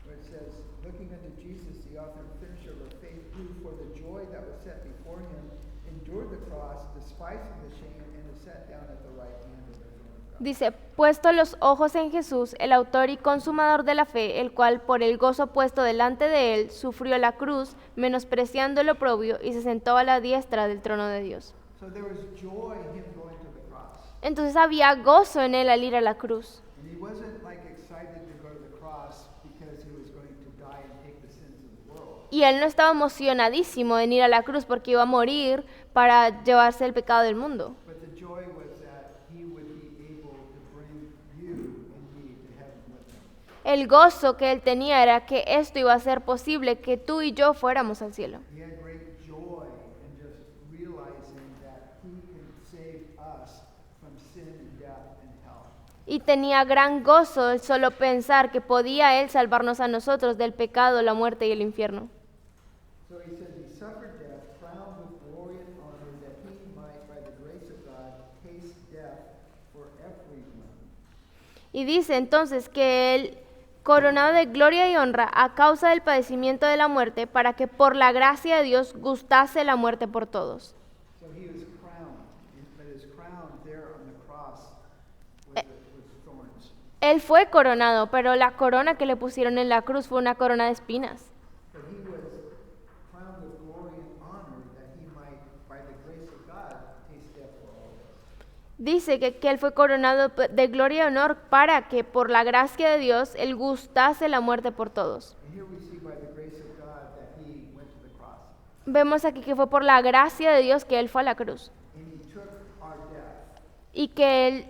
where it says, looking unto Jesus, the author and finisher of our faith, who for the joy that was set before him endured the cross, despising the shame, and is sat down at the right hand of the throne of God. Dice, puesto los ojos en Jesús, el autor y consumador de la fe, el cual por el gozo puesto delante de él sufrió la cruz, menospreciando el oprobio, y se sentó a la diestra del trono de Dios. So there was joy in him going to the cross. Entonces había gozo en él al ir a la cruz. And he wasn't like excited to go to the cross because he was going to die and take the sins of the world. Y él no estaba emocionadísimo en ir a la cruz porque iba a morir para llevarse el pecado del mundo. But the joy was that he would be able to bring you and me to heaven with him. El gozo que él tenía era que esto iba a ser posible, que tú y yo fuéramos al cielo. He had great joy in just realizing that he can save us from sin and death and hell. Y tenía gran gozo el solo pensar que podía él salvarnos a nosotros del pecado, la muerte y el infierno. So he says he suffered death, crowned with glory and honor, that he might, by the grace of God, taste death for everyone. Y dice entonces que él, coronado de gloria y honra a causa del padecimiento de la muerte, para que por la gracia de Dios gustase la muerte por todos. So he was crowned, but his crown there on the cross was thorns. Él fue coronado, pero la corona que le pusieron en la cruz fue una corona de espinas. But he was crowned with glory and honor, that he might, by the grace of God, taste death for all of us. Dice que él fue coronado de gloria y honor para que por la gracia de Dios él gustase la muerte por todos. And here we see by the grace of God that he went to the cross. Vemos aquí que fue por la gracia de Dios que él fue a la cruz And he took our death y que él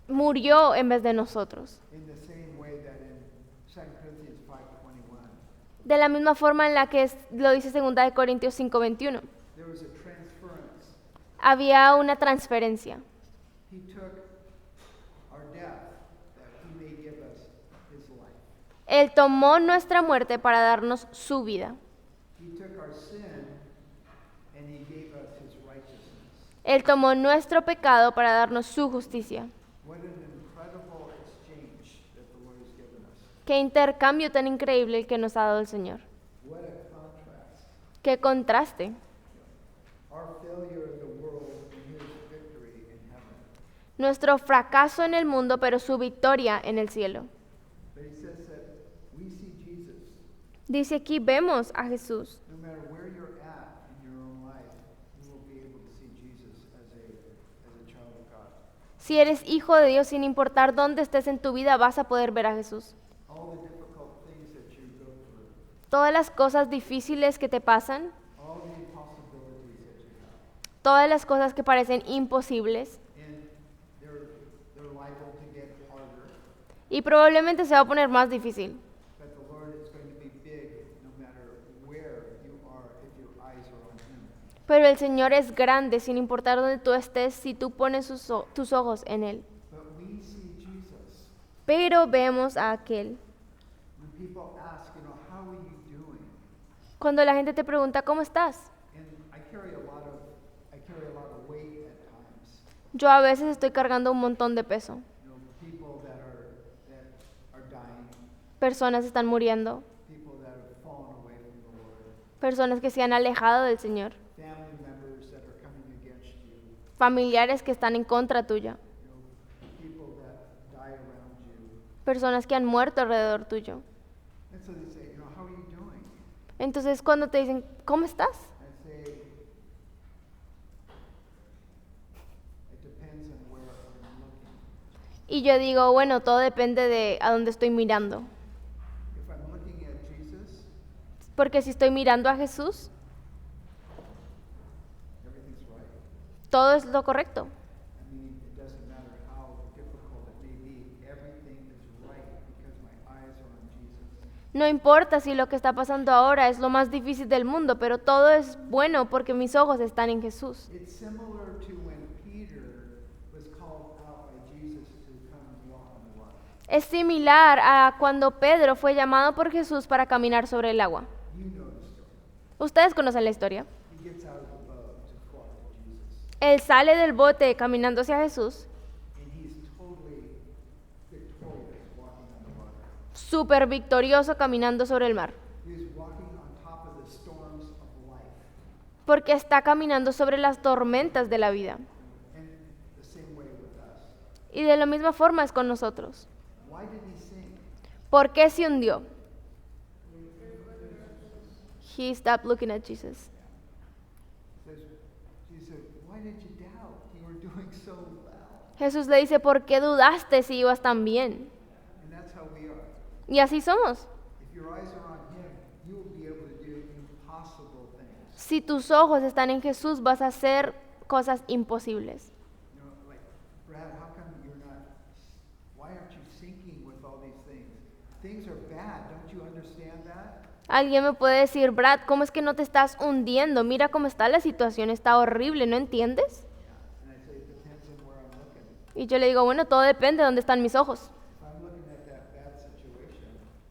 murió en vez de nosotros. in the same way that in 2 Corinthians 5:21, De la misma forma en la que lo dice 2 de Corintios 5:21. there was a transference. Había una transferencia. He took our death that he may give us his life. Él tomó nuestra muerte para darnos su vida. He took our sin and he gave us his righteousness. Él tomó nuestro pecado para darnos su justicia. What an incredible exchange that the Lord has given us. Qué intercambio tan increíble el que nos ha dado el Señor. What a contrast. Qué contraste. Our failure in the world and his victory in heaven. Nuestro fracaso en el mundo, pero su victoria en el cielo. But he says that we see Jesus. Dice aquí, vemos a Jesús. No matter where you're at in your own life, you will be able to see Jesus as a child of God. Si eres hijo de Dios, sin importar dónde estés en tu vida, vas a poder ver a Jesús. All the difficult things that you go through, Todas las cosas difíciles que te pasan, all the impossibilities that you have, todas las cosas que parecen imposibles, and they're liable to get harder, y probablemente se va a poner más difícil. but the Lord is going to be big no matter where you are if your eyes are on him. Pero el Señor es grande, sin importar dónde tú estés, si tú pones tus ojos en Él. But we see Jesus. Pero vemos a aquel. When people ask, how are you doing? Cuando la gente te pregunta, ¿cómo estás? And I carry a lot of weight at times. Yo a veces estoy cargando un montón de peso. People that are dying, Personas están muriendo, people that have fallen away from the Lord, personas que se han alejado del Señor, family members that are coming against you, familiares que están en contra tuya, people that die around you. personas que han muerto alrededor tuyo. And so they say, how are you doing? Entonces cuando te dicen, ¿cómo estás? I say, it depends on where I'm looking. Y yo digo, bueno, todo depende de a dónde estoy mirando. If I'm looking at Jesus, Porque si estoy mirando a Jesús, everything's right. todo es lo correcto. I mean, it doesn't matter how difficult it may be, everything is right because my eyes are on Jesus. No importa si lo que está pasando ahora es lo más difícil del mundo, pero todo es bueno porque mis ojos están en Jesús. It's similar to when Peter was called out by Jesus to come and walk on the water. Es similar a cuando Pedro fue llamado por Jesús para caminar sobre el agua. You know the story. Ustedes conocen la historia. He gets out of the boat to walk to Jesus, Él sale del bote caminando hacia Jesús, and he's totally victorious walking on the water. súper victorioso caminando sobre el mar, He's walking on top of the storms of life. porque está caminando sobre las tormentas de la vida. And the same way with us. Y de la misma forma es con nosotros. Why did he sink? ¿Por qué se hundió? He stopped looking at Jesus. Says, Jesus, why did you doubt? You were doing so well. Jesús le dice, ¿por qué dudaste si ibas tan bien? And that's how we are. Y así somos. If your eyes are on him, you will be able to do impossible things. Si tus ojos están en Jesús, vas a hacer cosas imposibles. You know, like, Brad, how come you're not, why aren't you sinking with all these things? Things are bad, don't you understand that? Alguien me puede decir, Brad, ¿cómo es que no te estás hundiendo? Mira cómo está la situación, está horrible, ¿no entiendes? And I say, it depends on where I'm looking. Y yo le digo, bueno, todo depende de dónde están mis ojos. If I'm looking at that bad situation,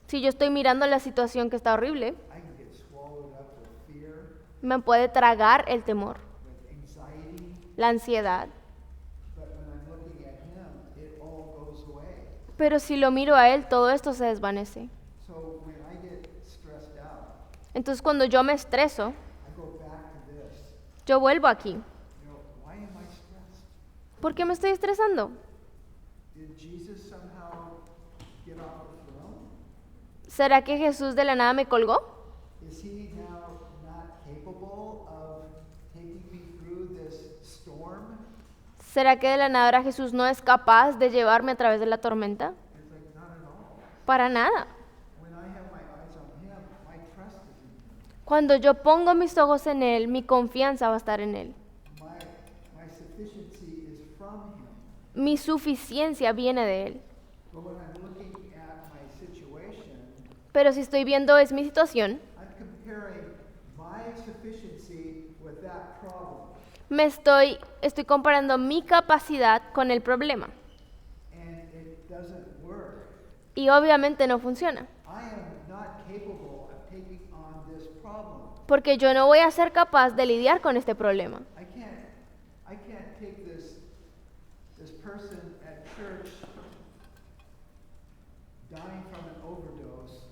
Si yo estoy mirando la situación que está horrible, I can get swallowed up with fear, me puede tragar el temor, with anxiety. la ansiedad. But when I'm looking at him, it all goes away. Pero si lo miro a Él, todo esto se desvanece. So when I get stressed out, Entonces cuando yo me estreso, I go back to this. yo vuelvo aquí. You know, why am I stressed? ¿Por qué me estoy estresando? Did Jesus somehow get off the throne? ¿Será que Jesús de la nada me colgó? Is he now not capable of taking me through this storm? ¿Será que de la nada ahora Jesús no es capaz de llevarme a través de la tormenta? It's like, not at all. Para nada. When I have my eyes on him, my trust is in him. Cuando yo pongo mis ojos en Él, mi confianza va a estar en Él. My sufficiency is from him. Mi suficiencia viene de Él. But when I'm looking at my situation, Pero si estoy viendo es mi situación, I'm comparing my sufficiency with that problem. estoy comparando mi capacidad con el problema. And it doesn't work. Y obviamente no funciona. I am not capable of taking on this problem. Porque yo no voy a ser capaz de lidiar con este problema. I can't take this person at church dying from an overdose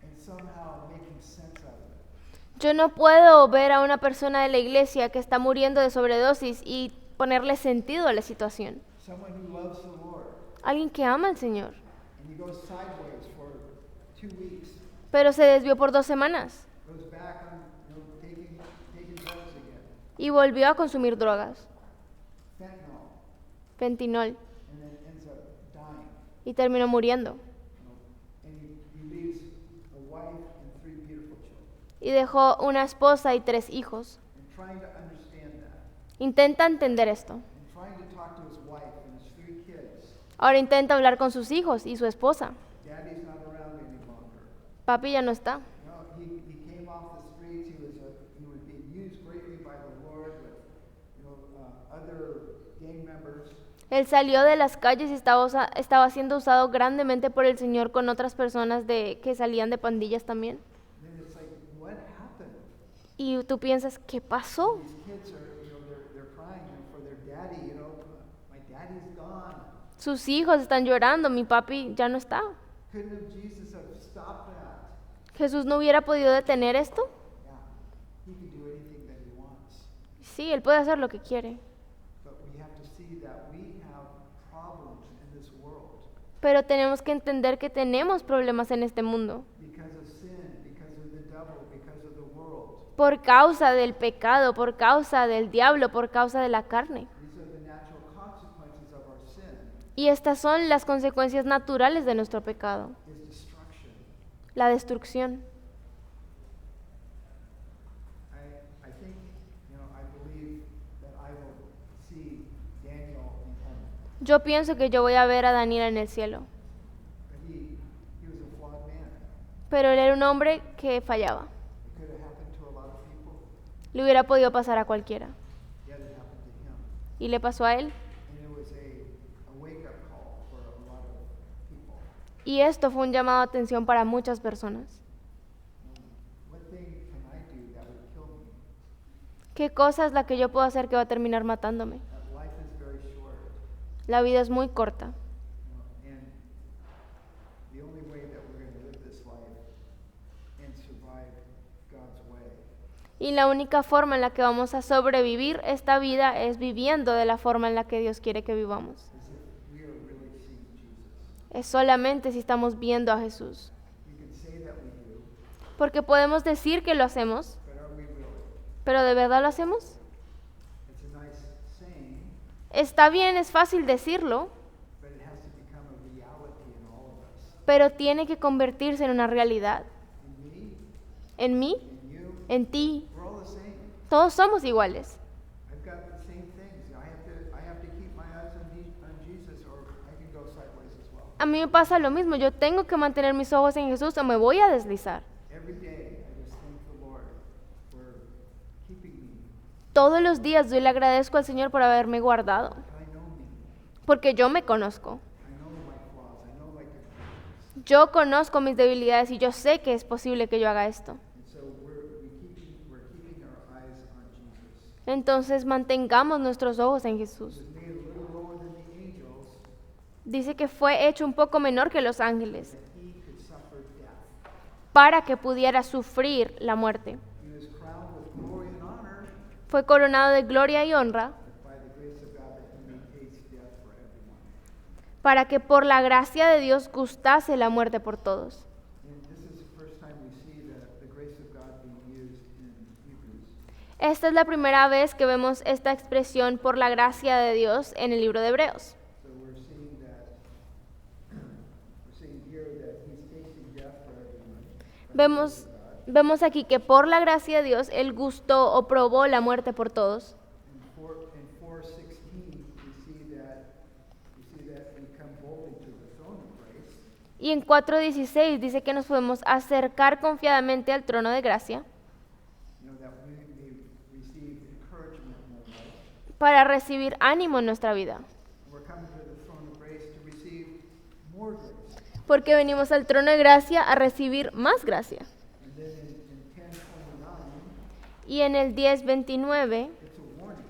and somehow making sense of it. Yo no puedo ver a una persona de la iglesia que está muriendo de sobredosis y ponerle sentido a la situación. Someone who loves the Lord Alguien que ama al Señor, and he goes sideways for 2 weeks, pero se desvió por 2 semanas goes back on taking drugs again, y volvió a consumir drogas, fentanyl, fentinol, and then ends up dying. y terminó muriendo. And he leaves a wife and 3 beautiful children. Y dejó una esposa y 3 hijos. And trying to understand that, Intenta entender esto. and trying to talk to his wife and his 3 kids. Ahora intenta hablar con sus hijos y su esposa. Daddy's not around any longer. Papi ya no está. No, he came off the streets. He was being used greatly by the Lord with, other gang members. Él salió de las calles y estaba siendo usado grandemente por el Señor con otras personas que salían de pandillas también. And then it's like, what happened? Y tú piensas, ¿qué pasó? These kids are, they're crying for their daddy. My daddy's gone. Sus hijos están llorando, mi papi ya no está. Couldn't have Jesus have stopped that? ¿Jesús no hubiera podido detener esto? Yeah, he can do anything that he wants. Sí, Él puede hacer lo que quiere. But we have to see that we have problems in this world Pero tenemos que entender que tenemos problemas en este mundo. because of sin, because of the devil, because of the world. Por causa del pecado, por causa del diablo, por causa de la carne. These are the natural consequences of our sin, Y estas son las consecuencias naturales de nuestro pecado. is destruction. La destrucción. I think, I believe that I will see Daniel in heaven. Yo pienso que yo voy a ver a Daniel en el cielo. But he was a flawed man. Pero él era un hombre que fallaba. It could have happened to a lot of people, Le hubiera podido pasar a cualquiera. yet it happened to him. Y le pasó a él. And it was a wake-up call for a lot of people. Y esto fue un llamado de atención para muchas personas. What thing can I do that would kill me? ¿Qué cosa es la que yo puedo hacer que va a terminar matándome? That life is very short. La vida es muy corta. And the only way that we're going to live this life and survive God's way Y la única forma en la que vamos a sobrevivir esta vida es viviendo de la forma en la que Dios quiere que vivamos. is if we are es solamente si estamos viendo a Jesús. We can say that we do, Porque podemos decir que lo hacemos, but are we really? pero ¿de verdad lo hacemos? It's a nice saying, Está bien, es fácil decirlo, but it has to become a reality in all of us. pero tiene que convertirse en una realidad. In me, En mí, in you, en ti, we're all the same. todos somos iguales. I've got the same things. I have to keep my eyes on Jesus, or I can go sideways as well. A mí me pasa lo mismo, yo tengo que mantener mis ojos en Jesús o me voy a deslizar. Every day, I just thank the Lord for keeping me. Todos los días yo le agradezco al Señor por haberme guardado, I know me. porque yo me conozco. I know my flaws. I know my imperfections. Yo conozco mis debilidades y yo sé que es posible que yo haga esto. And so we're keeping our eyes on Jesus. Entonces mantengamos nuestros ojos en Jesús. He was made a little lower than the angels Dice que fue hecho un poco menor que los ángeles that he could suffer death. para que pudiera sufrir la muerte. He was crowned with glory and honor Fue coronado de gloria y honra by the grace of God that he may taste death for everyone. para que por la gracia de Dios gustase la muerte por todos. And this is the first time we see the grace of God being used in Hebrews. Esta es la primera vez que vemos esta expresión por la gracia de Dios en el libro de Hebreos. So we're seeing here that he's tasting death for everyone. by the Vemos, grace of God. vemos aquí que por la gracia de Dios Él gustó o probó la muerte por todos. In 4:16, we see that we come boldly to the throne of grace. Y en 4:16 dice que nos podemos acercar confiadamente al trono de gracia That we may receive encouragement in our life. para recibir ánimo en nuestra vida. We're coming to the throne of grace to receive more grace. Porque venimos al trono de gracia a recibir más gracia. And then in 10:29, Y en el 10:29 it's a warning.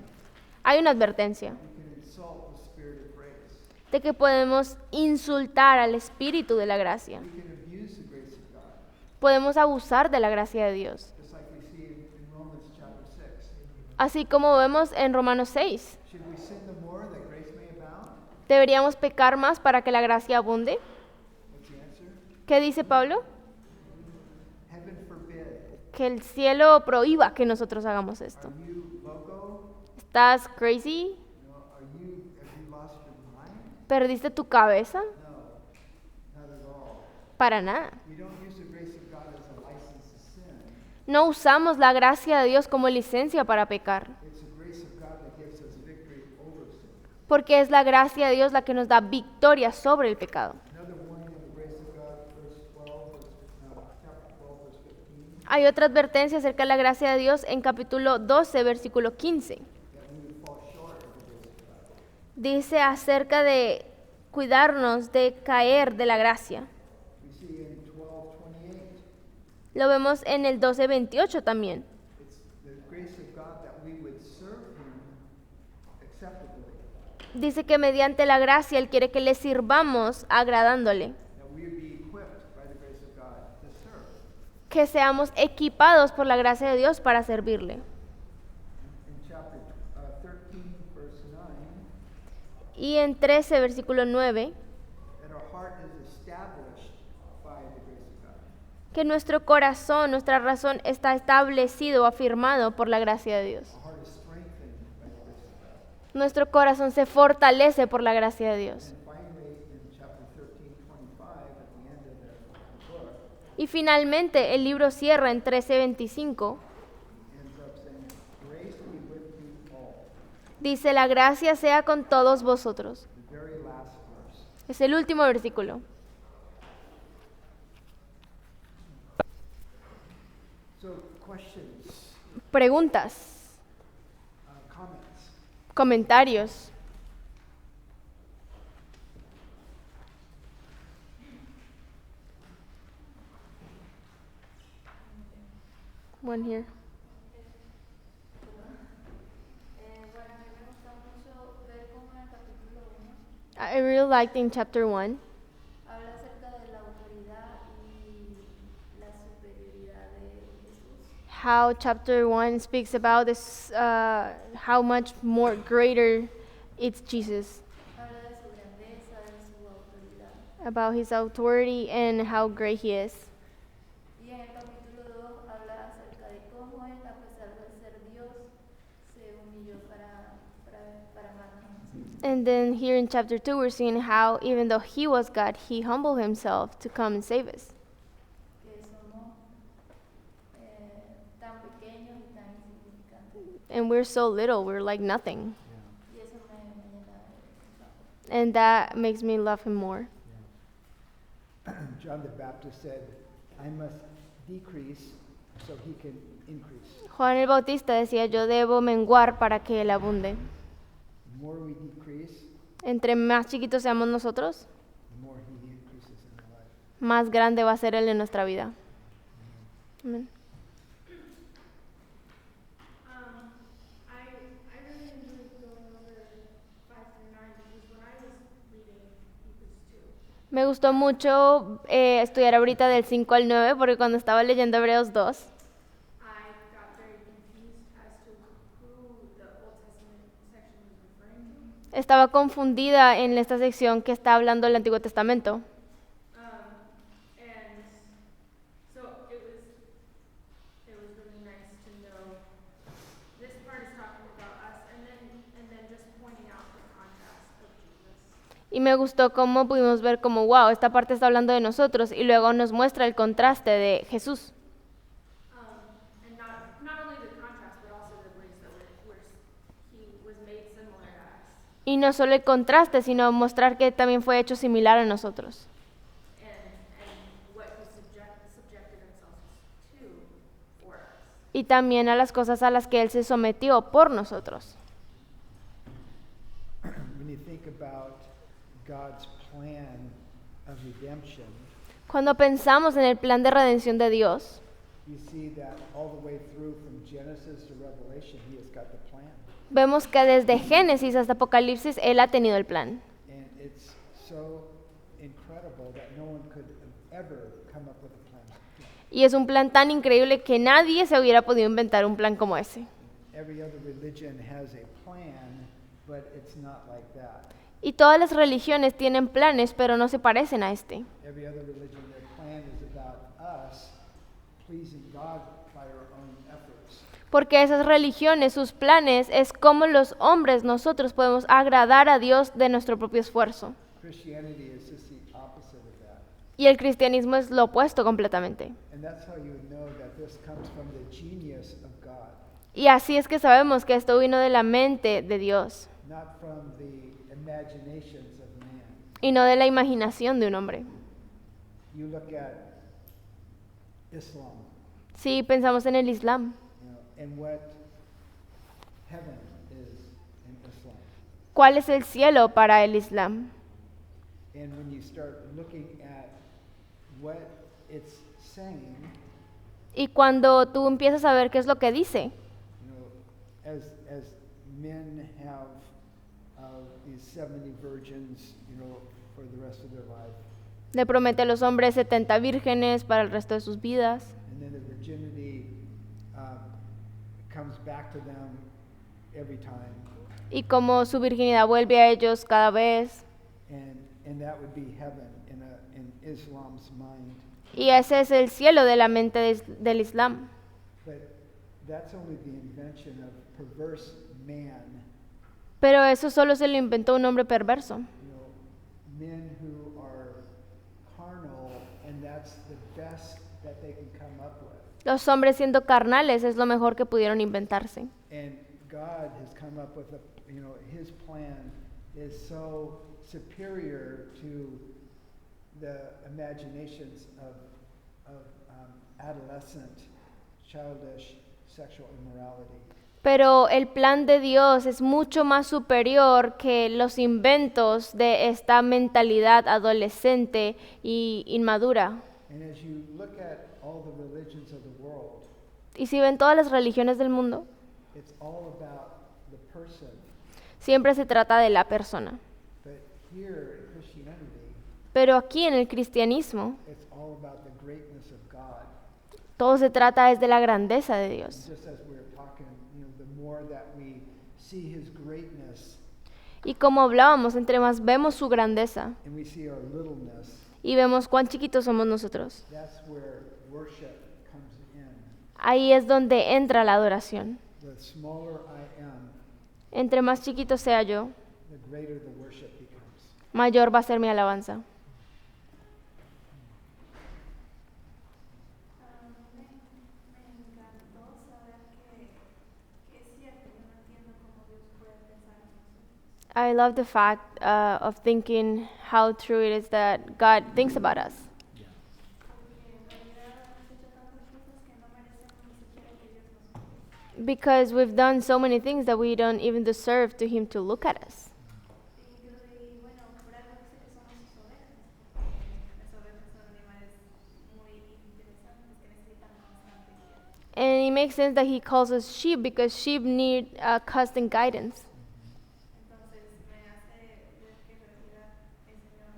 hay una advertencia We can insult the spirit of grace. de que podemos insultar al espíritu de la gracia. We can abuse the grace of God, Podemos abusar de la gracia de Dios. just like we see in Romans chapter 6. Así como vemos en Romanos 6. Should we sin the more that grace may abound? ¿Deberíamos pecar más para que la gracia abunde? What's the answer? ¿Qué dice Pablo? Heaven forbid. Que el cielo prohíba que nosotros hagamos esto. Are you loco? ¿Estás crazy? Have you lost your mind? ¿Perdiste tu cabeza? No, not at all. Para nada. We don't use the grace of God as a license to sin. No usamos la gracia de Dios como licencia para pecar, It's the grace of God that gives us victory over sin. porque es la gracia de Dios la que nos da victoria sobre el pecado. Another warning of the grace of God, chapter 12, verse 15, Hay otra advertencia acerca de la gracia de Dios en capítulo 12, versículo 15. that we would fall short of the grace of God. Dice acerca de cuidarnos de caer de la gracia. We see in 12:28, Lo vemos en el 12:28 también. it's the grace of God that we would serve Him acceptably, Dice que mediante la gracia Él quiere que le sirvamos agradándole, that we would be equipped by the grace of God to serve. que seamos equipados por la gracia de Dios para servirle. In chapter 13, verse 9, Y en 13, versículo 9, that our heart is established by the grace of God. que nuestro corazón, nuestra razón está establecido o afirmado por la gracia de Dios. Our heart is strengthened by the grace of God. Nuestro corazón se fortalece por la gracia de Dios. And finally, in chapter 13:25, at the end of the book, Y finalmente el libro cierra en 13:25. ends up saying, "Grace be with you all." Dice, la gracia sea con todos vosotros. The very last verse. Es el último versículo. So, questions, Preguntas, comments. comentarios. One here. Bueno, a mí me gusta mucho ver cómo en el capítulo 1 I really liked in chapter 1 habla acerca de la autoridad y la superioridad de Jesús. how chapter 1 speaks about this, how much more greater it's Jesus. Habla de su grandeza, de su autoridad. about his authority and how great he is. Y en el capítulo 2 habla acerca de cómo él, a pesar de ser Dios, se humilló para amarnos. And then here in chapter 2, we're seeing how, even though he was God, he humbled himself to come and save us. Que somos tan pequeños y tan insignificantes. And we're so little, we're like nothing. Y eso me llena de gozo. And that makes me love him more. John the Baptist said, I must decrease so he can increase. Juan el Bautista decía, yo debo menguar para que él abunde. The more we decrease, Entre más chiquitos seamos nosotros, the more he increases in our life. más grande va a ser él en nuestra vida. Amén. I really enjoyed going over 5 through 9 because when I was reading Hebrews 2, Me gustó mucho estudiar ahorita del 5 al 9 porque cuando estaba leyendo Hebreos 2, I got very confused as to who the Old Testament section was referring to. estaba confundida en esta sección que está hablando del Antiguo Testamento. And so it was really nice to know this part is talking about us and then just pointing out the contrast of Jesus. Y me gustó cómo pudimos ver como, wow, esta parte está hablando de nosotros y luego nos muestra el contraste de Jesús. And not only the contrast, but also the ways that where he was made similar to us. Y no solo el contraste, sino mostrar que también fue hecho similar a nosotros. And what he subjected himself to for us. Y también a las cosas a las que Él se sometió por nosotros. When you think about God's plan of redemption, Cuando pensamos en el plan de redención de Dios, you see that all the way through from Genesis to Revelation, he has got the plan. vemos que desde Génesis hasta Apocalipsis Él ha tenido el plan. And it's so incredible that no one could have ever come up with a plan. Y es un plan tan increíble que nadie se hubiera podido inventar un plan como ese. Every other religion has a plan, but it's not like that. Y todas las religiones tienen planes, pero no se parecen a este. Every other religion, their plan is about us pleasing God by our own efforts. Porque esas religiones, sus planes, es como los hombres nosotros podemos agradar a Dios de nuestro propio esfuerzo. Christianity is just the opposite of that. Y el cristianismo es lo opuesto completamente. And that's how you know that this comes from the genius of God, Y así es que sabemos que esto vino de la mente de Dios not from the imaginations of man. y no de la imaginación de un hombre. You look at Islam, Si pensamos en el Islam, and what heaven is in Islam. ¿cuál es el cielo para el Islam? And when you start looking at what it's saying, Y cuando tú empiezas a ver qué es lo que dice, as men have these 70 virgins, for the rest of their life, le promete a los hombres 70 vírgenes para el resto de sus vidas. and then the virginity comes back to them every time, Y como su virginidad vuelve a ellos cada vez. and that would be heaven in Islam's mind. Y ese es el cielo de la mente del Islam. But that's only the invention of perverse man. Pero eso solo se lo inventó un hombre perverso. Men who are carnal, and that's the best that they can come up with. Los hombres siendo carnales es lo mejor que pudieron inventarse. And God has come up with His plan is so superior to the imaginations of adolescent, childish sexual immorality. Pero el plan de Dios es mucho más superior que los inventos de esta mentalidad adolescente y inmadura. And as you look at all the religions of the world, Y si ven todas las religiones del mundo, it's all about the person. siempre se trata de la persona. But here in Christianity, Pero aquí en el cristianismo, it's all about the greatness of God. todo se trata es de la grandeza de Dios. Just as we were talking, the more that we see His greatness, Y como hablábamos, entre más vemos su grandeza and we see our littleness, y vemos cuán chiquitos somos nosotros, that's where worship comes in. ahí es donde entra la adoración. The smaller I am, Entre más chiquito sea yo, the greater the worship becomes. mayor va a ser mi alabanza. Me encantó saber que es cierto, yo no entiendo cómo Dios puede pensar en nosotros. I love the fact of thinking how true it is that God thinks about us. Porque en realidad hemos hecho tantas cosas que no merecemos ni siquiera que Dios nos mire. Because we've done so many things that we don't even deserve to Him to look at us. Y bueno, por algo dice que somos sus ovejas, porque las ovejas son animales muy interesantes que necesitan constante guía. And it makes sense that He calls us sheep because sheep need constant guidance. Entonces me hace ver que en realidad el Señor,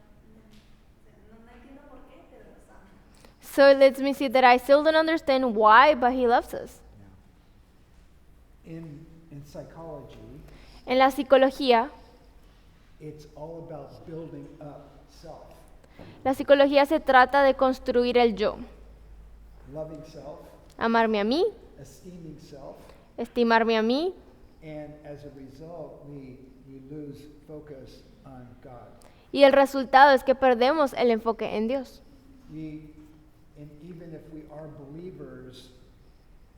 no entiendo por qué, pero nos ama. So it lets me see that I still don't understand why, but He loves us. In psychology, En la psicología, it's all about building up self, la psicología se trata de construir el yo, loving self, amarme a mí, esteeming self, estimarme a mí, and as a result, we lose focus on God. y el resultado es que perdemos el enfoque en Dios. And even if we are believers,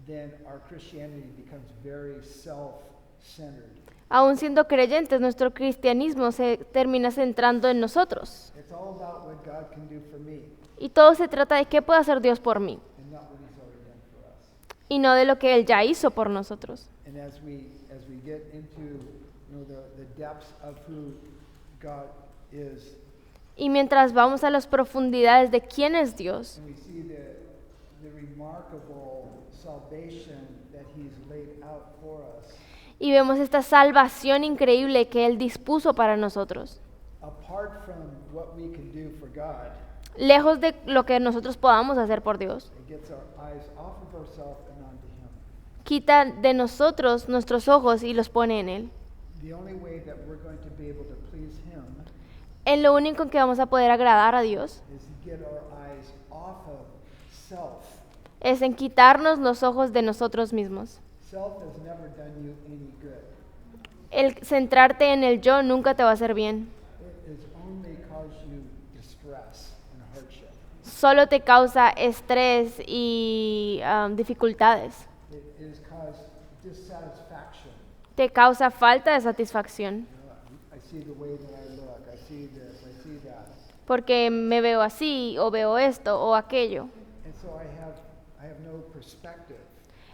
then our Christianity becomes very self-centered. Aún siendo creyentes, nuestro cristianismo se termina centrando en nosotros. It's all about what God can do for me Y todo se trata de qué puede hacer Dios por mí, and not what He's already done for us. y no de lo que Él ya hizo por nosotros. And as we get into the depths of who God is, Y mientras vamos a las profundidades de quién es Dios, and we see the remarkable salvation that He's laid out for us, y vemos esta salvación increíble que Él dispuso para nosotros, apart from what we can do for God, lejos de lo que nosotros podamos hacer por Dios, it gets our eyes off of ourselves and onto Him. quita de nosotros nuestros ojos y los pone en Él. The only way that we're going to be able to please Him En lo único en que vamos a poder agradar a Dios is to get our eyes off of self. es en quitarnos los ojos de nosotros mismos. Self has never done you any good. El centrarte en el yo nunca te va a hacer bien. It has only caused you distress and hardship. Solo te causa estrés y dificultades. It has caused dissatisfaction. Te causa falta de satisfacción. I see the way that I look. I see this. I see that. Porque me veo así o veo esto o aquello. And so I have no perspective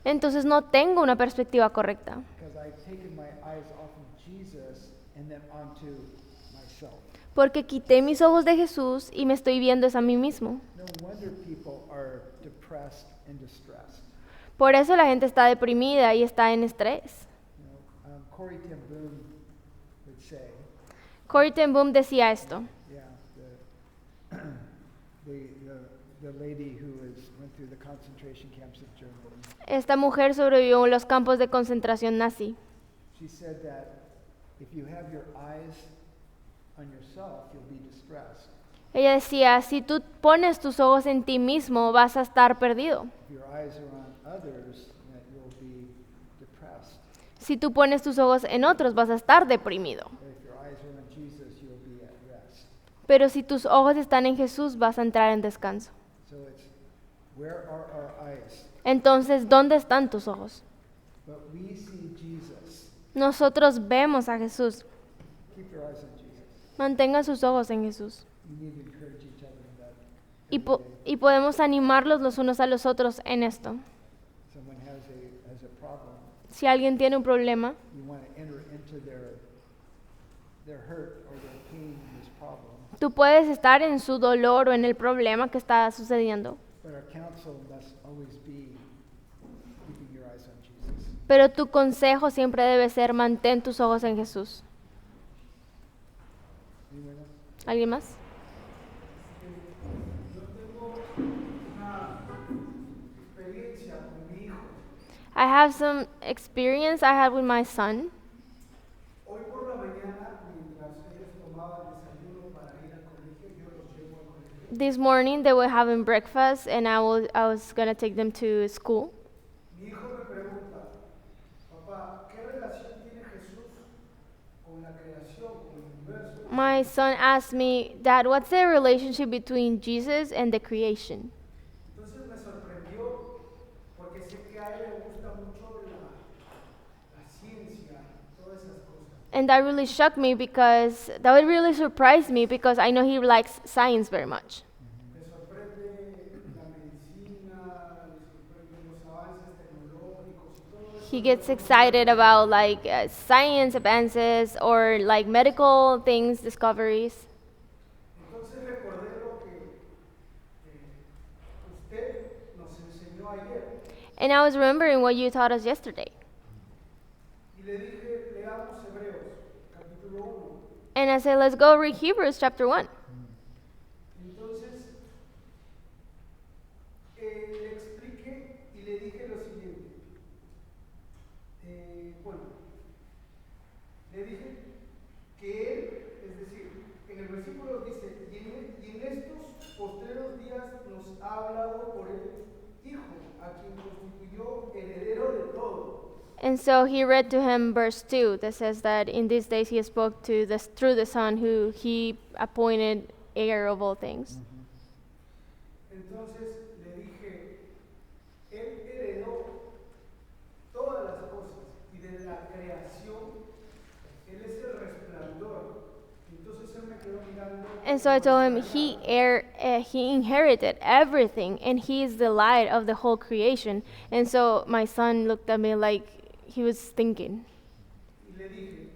Entonces no tengo una perspectiva correcta. because I've taken my eyes off of Jesus and then onto myself. Porque quité mis ojos de Jesús y me estoy viendo es a mí mismo. No wonder people are depressed and distressed. Por eso la gente está deprimida y está en estrés. Corrie ten Boom would say, Corrie ten Boom decía esto. yeah, the lady who went through the concentration camps of Germany. Esta mujer sobrevivió en los campos de concentración nazi. She said that if you have your eyes on yourself, you'll be distressed. Ella decía, si tú pones tus ojos en ti mismo, vas a estar perdido. If your eyes are on others, that you'll be depressed. Si tú pones tus ojos en otros, vas a estar deprimido. But if your eyes are on Jesus, you'll be at rest. Pero si tus ojos están en Jesús, vas a entrar en descanso. So it's, where are our eyes? Entonces, ¿dónde están tus ojos? But we see Jesus. Nosotros vemos a Jesús. Keep your eyes on Jesus. Mantengan sus ojos en Jesús. We need to encourage each other in that. Y, every day. y podemos animarlos los unos a los otros en esto. Someone has a problem, Si alguien tiene un problema, you want to enter into their hurt or their pain in this problem. tú puedes estar en su dolor o en el problema que está sucediendo. But our counsel must always be keeping your eyes on Jesus. Pero tu consejo siempre debe ser mantén tus ojos en Jesús. Anyone else? ¿Alguien más? Yo tengo una experiencia con mi hijo. I have some experience I had with my son. Hoy por la mañana This morning they were having breakfast, and I was gonna take them to school. Mi hijo me pregunta, papá, ¿qué relación tiene Jesús con la creación, con el universo? My son asked me, Dad, what's the relationship between Jesus and the creation? Entonces me sorprendió porque sé que a él le gusta mucho la ciencia, todas esas cosas. And that really shocked me because that would really surprise me because I know he likes science very much. Me sorprende la medicina, me sorprenden los avances tecnológicos y todo eso. He gets excited about like science advances or like medical things, discoveries. Entonces recordé lo que usted nos enseñó ayer And I was remembering what you taught us yesterday. y le dije, leamos Hebreos, capítulo 1. And I said, let's go read Hebrews chapter 1. Entonces, le expliqué y le dije lo siguiente. Bueno, le dije que él, es decir, en el versículo dice, y en estos postreros días nos ha hablado por el Hijo, a quien constituyó heredero de todo. And so he read to him verse 2 that says that in these days he spoke to through the Son who he appointed heir of all things. Entonces le dije, él heredó todas las cosas y de la creación, él es el resplandor. Entonces él me quedó mirando. And so I told him he inherited everything and he is the light of the whole creation. And so my son looked at me like he was thinking. Y le dije,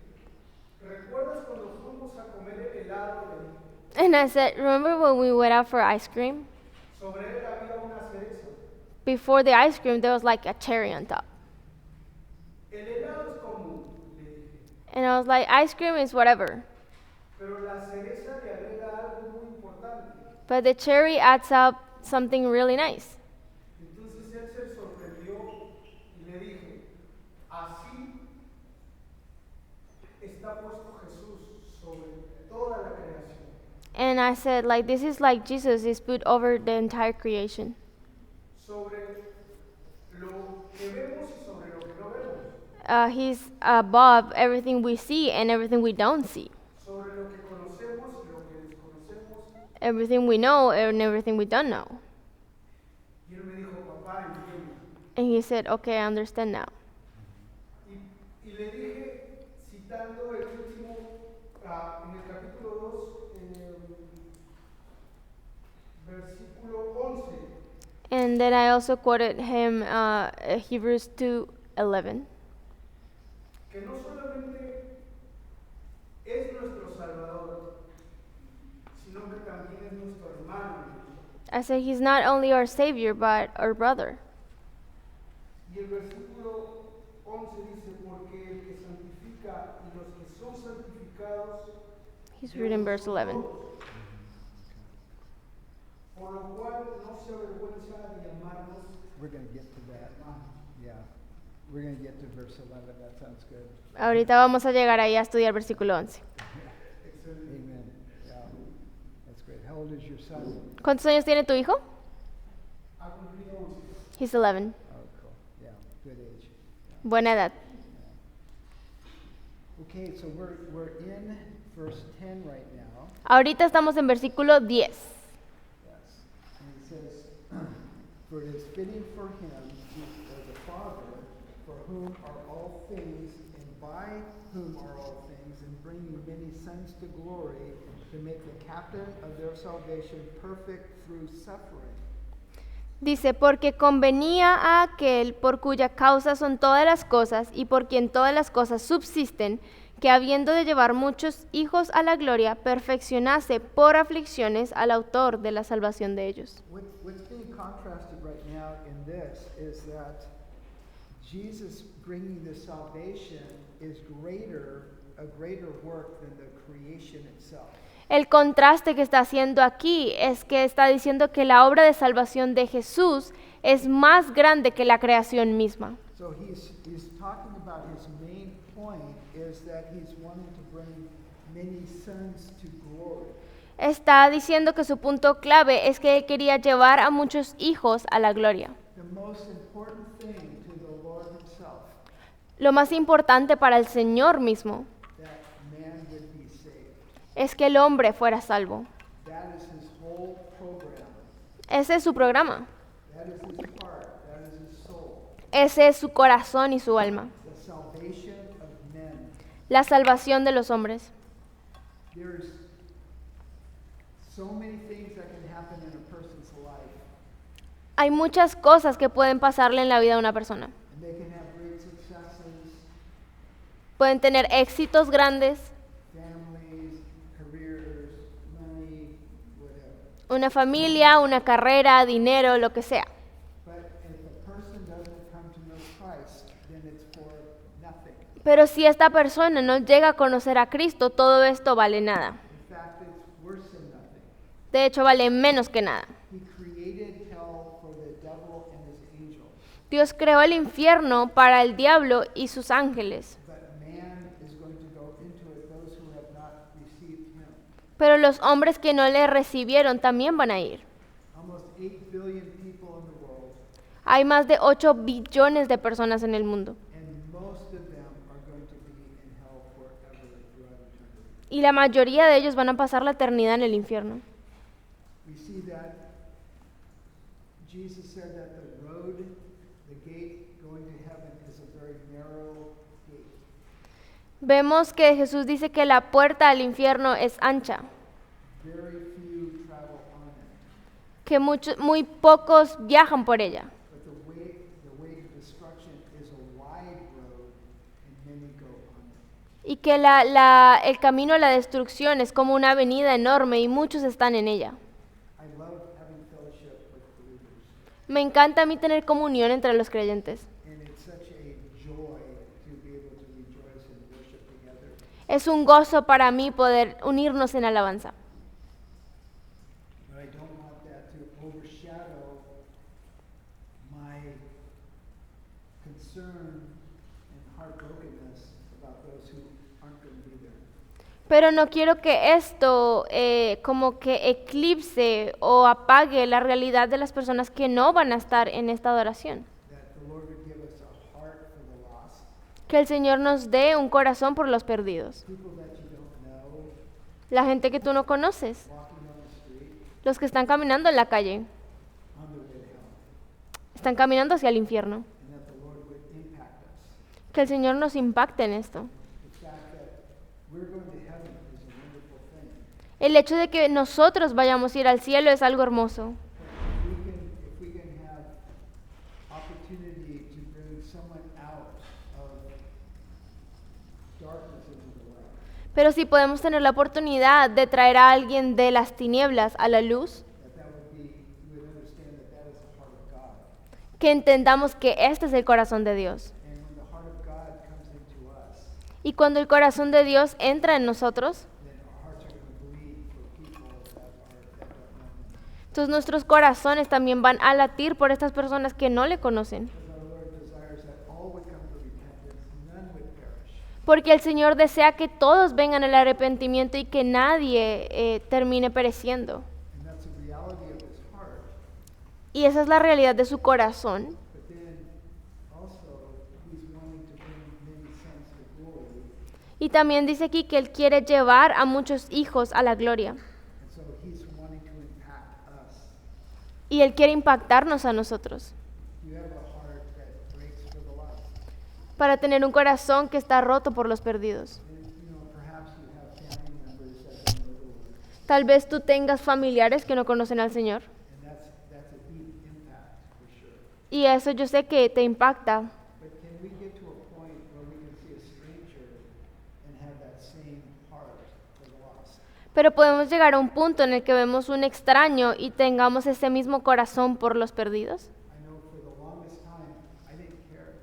¿recuerdas cuando fuimos a comer el helado de And I said, remember when we went out for ice cream? sobre él había una cereza? Before the ice cream, there was like a cherry on top. El helado es común, le dije, And I was like, ice cream is whatever. pero la cereza le agrega algo muy importante. But the cherry adds up something really nice. Entonces él se sorprendió y le dije, así está puesto Jesús sobre toda la creación. And I said, like, this is like Jesus is put over the entire creation. Sobre lo que vemos y sobre lo que no vemos, He's above everything we see and everything we don't see. sobre lo que conocemos y lo que desconocemos. Everything we know and everything we don't know. Y él me dijo, papá, entiendo. And he said, okay, I understand now. Y le dije, citando el último, en el capítulo 2, versículo 11, And then I also quoted him Hebrews 2:11. que no solamente es nuestro Salvador, sino que también es nuestro hermano. I said, he's not only our Savior, but our brother. Y el versículo 11 dice, porque el que santifica y los que son santificados, He's reading verse 11. por lo cual no se avergüenza de llamarnos We're going to get to that. Yeah. We're going to get to verse 11. That sounds good. Ahorita vamos a llegar ahí a estudiar versículo 11. excelentes. Amen. Yeah. That's great. How old is your son? ¿Cuántos años tiene tu hijo? Ha cumplido 11. He's 11. Oh, cool. Yeah. Good age. Buena edad. Okay, so we're in verse 10 right now. Ahorita estamos en versículo 10. Yes. And it says, for it is fitting for him, the Father, for whom are all things, and by whom are all things, and bringing many sons to glory, to make the captain of their salvation perfect through suffering. Dice, porque convenía a aquel por cuya causa son todas las cosas y por quien todas las cosas subsisten, que habiendo de llevar muchos hijos a la gloria, perfeccionase por aflicciones al autor de la salvación de ellos. What's being contrasted right now in this is that Jesus bringing the salvation is a greater work than the creation itself. El contraste que está haciendo aquí es que está diciendo que la obra de salvación de Jesús es más grande que la creación misma. So he's talking about his main point is that he's wanting to bring many sons to glory. está diciendo que su punto clave es que él quería llevar a muchos hijos a la gloria. The most important thing to the Lord himself, Lo más importante para el Señor mismo that man would be saved. es que el hombre fuera salvo. That is his whole program. Ese es su programa. That is his heart. That is his soul. Ese es su corazón y su alma. The salvation of men. La salvación de los hombres. There's so many things that can happen in a person's life, Hay muchas cosas que pueden pasarle en la vida de una persona. and they can have great successes, Pueden tener éxitos grandes, families, careers, money, whatever. una familia, una carrera, dinero, lo que sea. But if a person doesn't come to know Christ, then it's for nothing. Pero si esta persona no llega a conocer a Cristo, todo esto vale nada. In fact, it's worse than nothing. De hecho, vale menos que nada. He created hell for the devil and his angels, Dios creó el infierno para el diablo y sus ángeles, but man is going to go into it, those who have not received him. pero los hombres que no le recibieron también van a ir. Almost 8 billion people in the world, Hay más de 8 billones de personas en el mundo and most of them are going to be in hell forever throughout eternity. y la mayoría de ellos van a pasar la eternidad en el infierno. We see that Jesus said that the road, the gate going to heaven is a very narrow gate. Vemos que Jesús dice que la puerta al infierno es ancha, Very few travel on it. que muy pocos viajan por ella, But the way to destruction is a wide road and many go on it. y que el camino a la destrucción es como una avenida enorme y muchos están en ella. I love having fellowship with believers, Me encanta a mí tener comunión entre los creyentes. and it's such a joy to be able to rejoice and worship together. Es un gozo para mí poder unirnos en alabanza. But I don't want that to overshadow my concern and heartbrokenness about those who aren't going to be there. Pero no quiero que esto como que eclipse o apague la realidad de las personas que no van a estar en esta adoración. That the Lord would give us a heart for the lost, Que el Señor nos dé un corazón por los perdidos. people that you don't know, La gente que tú no conoces, walking on the street, los que están caminando en la calle, on their way to hell, están caminando hacia el infierno. and that the Lord would impact us. Que el Señor nos impacte en esto. The fact that we're going to heaven is a wonderful thing. El hecho de que nosotros vayamos a ir al cielo es algo hermoso. If we can have opportunity to bring someone out of darkness into the light, Pero si podemos tener la oportunidad de traer a alguien de las tinieblas a la luz, that we would understand that that is the heart of God. que entendamos que este es el corazón de Dios. And when the heart of God comes into us, Y cuando el corazón de Dios entra en nosotros, then our hearts are going to bleed for people that don't know Him. entonces nuestros corazones también van a latir por estas personas que no le conocen. Because our Lord desires that all would come to repentance, none would perish. Porque el Señor desea que todos vengan al arrepentimiento y que nadie termine pereciendo. And that's the reality of His heart. Y esa es la realidad de su corazón. But then also He's wanting to bring many sons to glory. Y también dice aquí que Él quiere llevar a muchos hijos a la gloria. And so He's wanting to impact us. Y Él quiere impactarnos a nosotros. You have a heart that breaks for the lost. Para tener un corazón que está roto por los perdidos. And, perhaps you have family members that don't know the Lord. Tal vez tú tengas familiares que no conocen al Señor. And that's a deep impact for sure. Y eso yo sé que te impacta. But can we get to a point where we can see a stranger and have that same heart for the lost? Pero podemos llegar a un punto en el que vemos un extraño y tengamos ese mismo corazón por los perdidos. I know for the longest time I didn't care.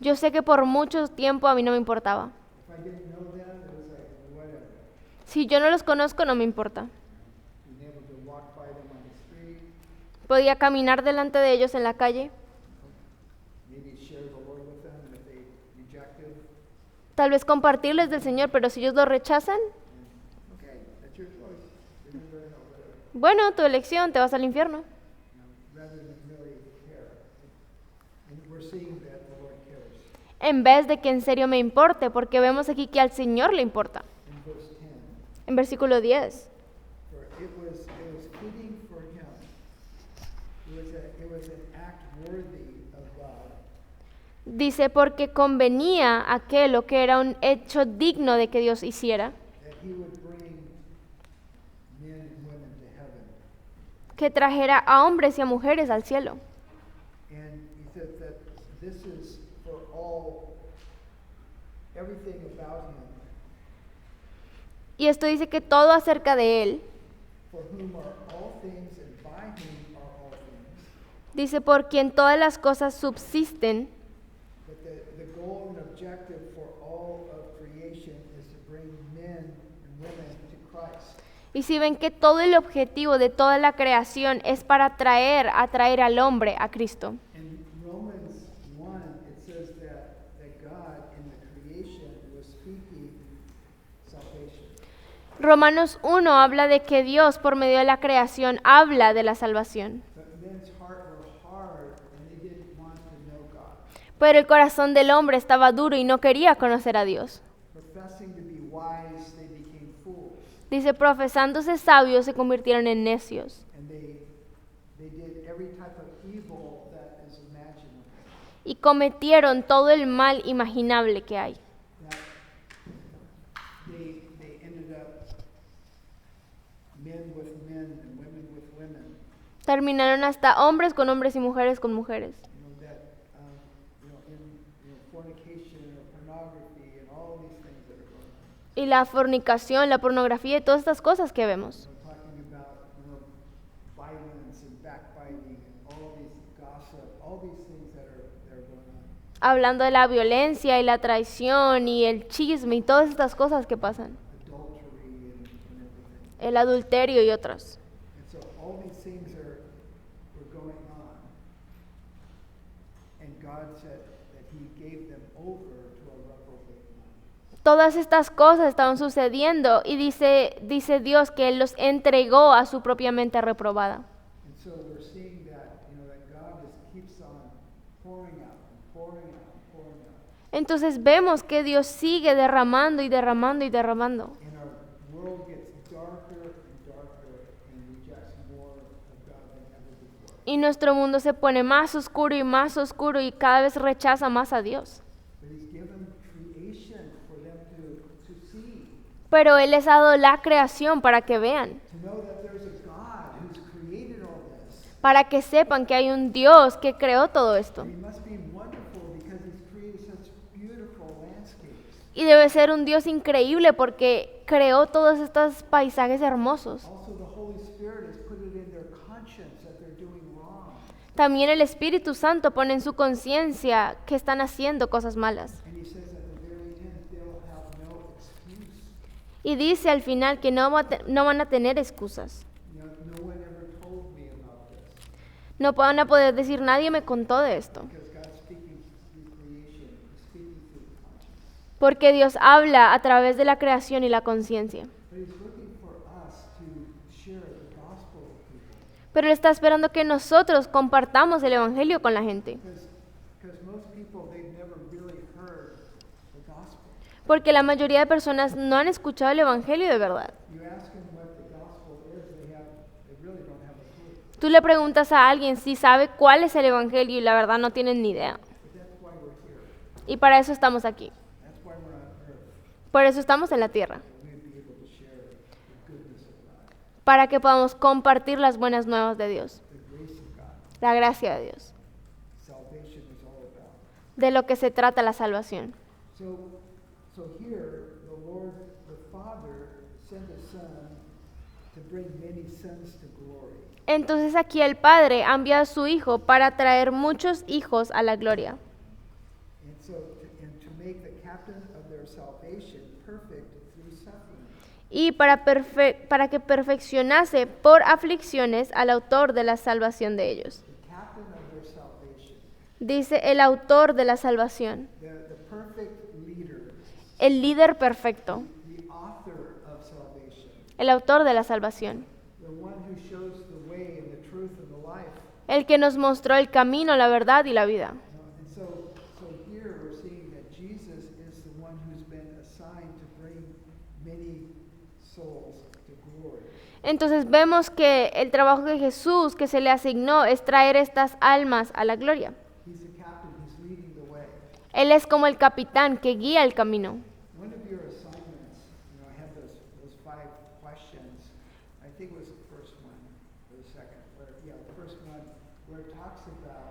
Yo sé que por mucho tiempo a mí no me importaba. If I didn't know them, it was like whatever. Si yo no los conozco, no me importa. Being able to walk by them on the street, Podía caminar delante de ellos en la calle, maybe share the Lord with them, and if they reject Him, tal vez compartirles del Señor, pero si ellos lo rechazan, okay, that's your choice. You're bueno, tu elección, te vas al infierno. rather than really care. And we're seeing that the Lord cares. En vez de que en serio me importe, porque vemos aquí que al Señor le importa. In verse 10, En versículo 10. for it was fitting for him. It was an act worthy of God Dice, porque convenía aquello que era un hecho digno de que Dios hiciera, that he would bring men and women to heaven. que trajera a hombres y a mujeres al cielo. And he says that this is for all, everything about him, Y esto dice que todo acerca de Él, for whom are all things and by whom are all things. dice, por quien todas las cosas subsisten, But the goal and objective for all of creation is to bring men and women to Christ. y si ven que todo el objetivo de toda la creación es para atraer al hombre a Cristo. In Romans 1, it says that God in the creation was speaking salvation. Romanos 1 habla de que Dios por medio de la creación habla de la salvación, But men's heart were hard and they didn't want to know God. pero el corazón del hombre estaba duro y no quería conocer a Dios. Professing to be wise, they became fools. Dice, profesándose sabios se convirtieron en necios And they did every type of evil that is imaginable. y cometieron todo el mal imaginable que hay. That they ended up men with men and women with women. Terminaron hasta hombres con hombres y mujeres con mujeres. In fornication or pornography and all these things that are going on. Y la fornicación, la pornografía y todas estas cosas que vemos. We're talking about violence and backbiting and all these gossip, all these things that are going on. Hablando de la violencia y la traición y el chisme y todas estas cosas que pasan. Adultery and everything. El adulterio y otras. And so all these things were going on. And God said that he gave them over to a reprobate mind. Todas estas cosas estaban sucediendo y dice Dios que Él los entregó a su propia mente reprobada. And so we're seeing that, that God just keeps on pouring out and pouring out and pouring out. Entonces vemos que Dios sigue derramando y derramando y derramando. And our world gets darker and darker and rejects more of God than ever before. Y nuestro mundo se pone más oscuro y cada vez rechaza más a Dios. But he's given creation for them to see, Pero Él les ha dado la creación para que vean, to know that there's a God who's created all this. para que sepan que hay un Dios que creó todo esto. And he must be wonderful because he's created such beautiful landscapes. Y debe ser un Dios increíble porque creó todos estos paisajes hermosos. Also, the Holy Spirit has put it in their conscience that they're doing wrong. También el Espíritu Santo pone en su conciencia que están haciendo cosas malas. And he says at the very end, they'll have no excuse. Y dice al final que no van a tener excusas. No one ever told me about this. No van a poder decir, nadie me contó de esto. Because God's speaking through creation, he's speaking through the conscience. Porque Dios habla a través de la creación y la conciencia. But he's looking for us to share the gospel with people. Pero Él está esperando que nosotros compartamos el Evangelio con la gente. Because most people, they've never really heard the gospel. Porque la mayoría de personas no han escuchado el Evangelio de verdad. You ask them what the gospel is, they really don't have a clue. Tú le preguntas a alguien si sabe cuál es el Evangelio y la verdad no tienen ni idea. But that's why we're here. Y para eso estamos aquí. That's why we're on earth. Por eso estamos en la tierra. That we'd be able to share the goodness of God, Para que podamos compartir las buenas nuevas de Dios. the grace of God. La gracia de Dios. Salvation is all about. De lo que se trata la salvación. So here, the Lord, the Father, sent a Son to bring many sons to glory. Entonces aquí el Padre ha enviado a su Hijo para traer muchos hijos a la gloria. And to make the captain of their salvation perfect through suffering. Y para que perfeccionase por aflicciones al autor de la salvación de ellos. The captain of their salvation. Dice el autor de la salvación, The perfect leader. el líder perfecto, The author of salvation. el autor de la salvación, The one who shows el que nos mostró el camino, la verdad y la vida. And so here we're seeing that Jesus is the one who's been assigned to bring many souls to glory. Entonces vemos que el trabajo de Jesús que se le asignó es traer estas almas a la gloria. He's the captain, he's leading the way. Él es como el capitán que guía el camino. One of your assignments, I had those 5 questions. I think it was the first one, or the second, the first one, where it talks about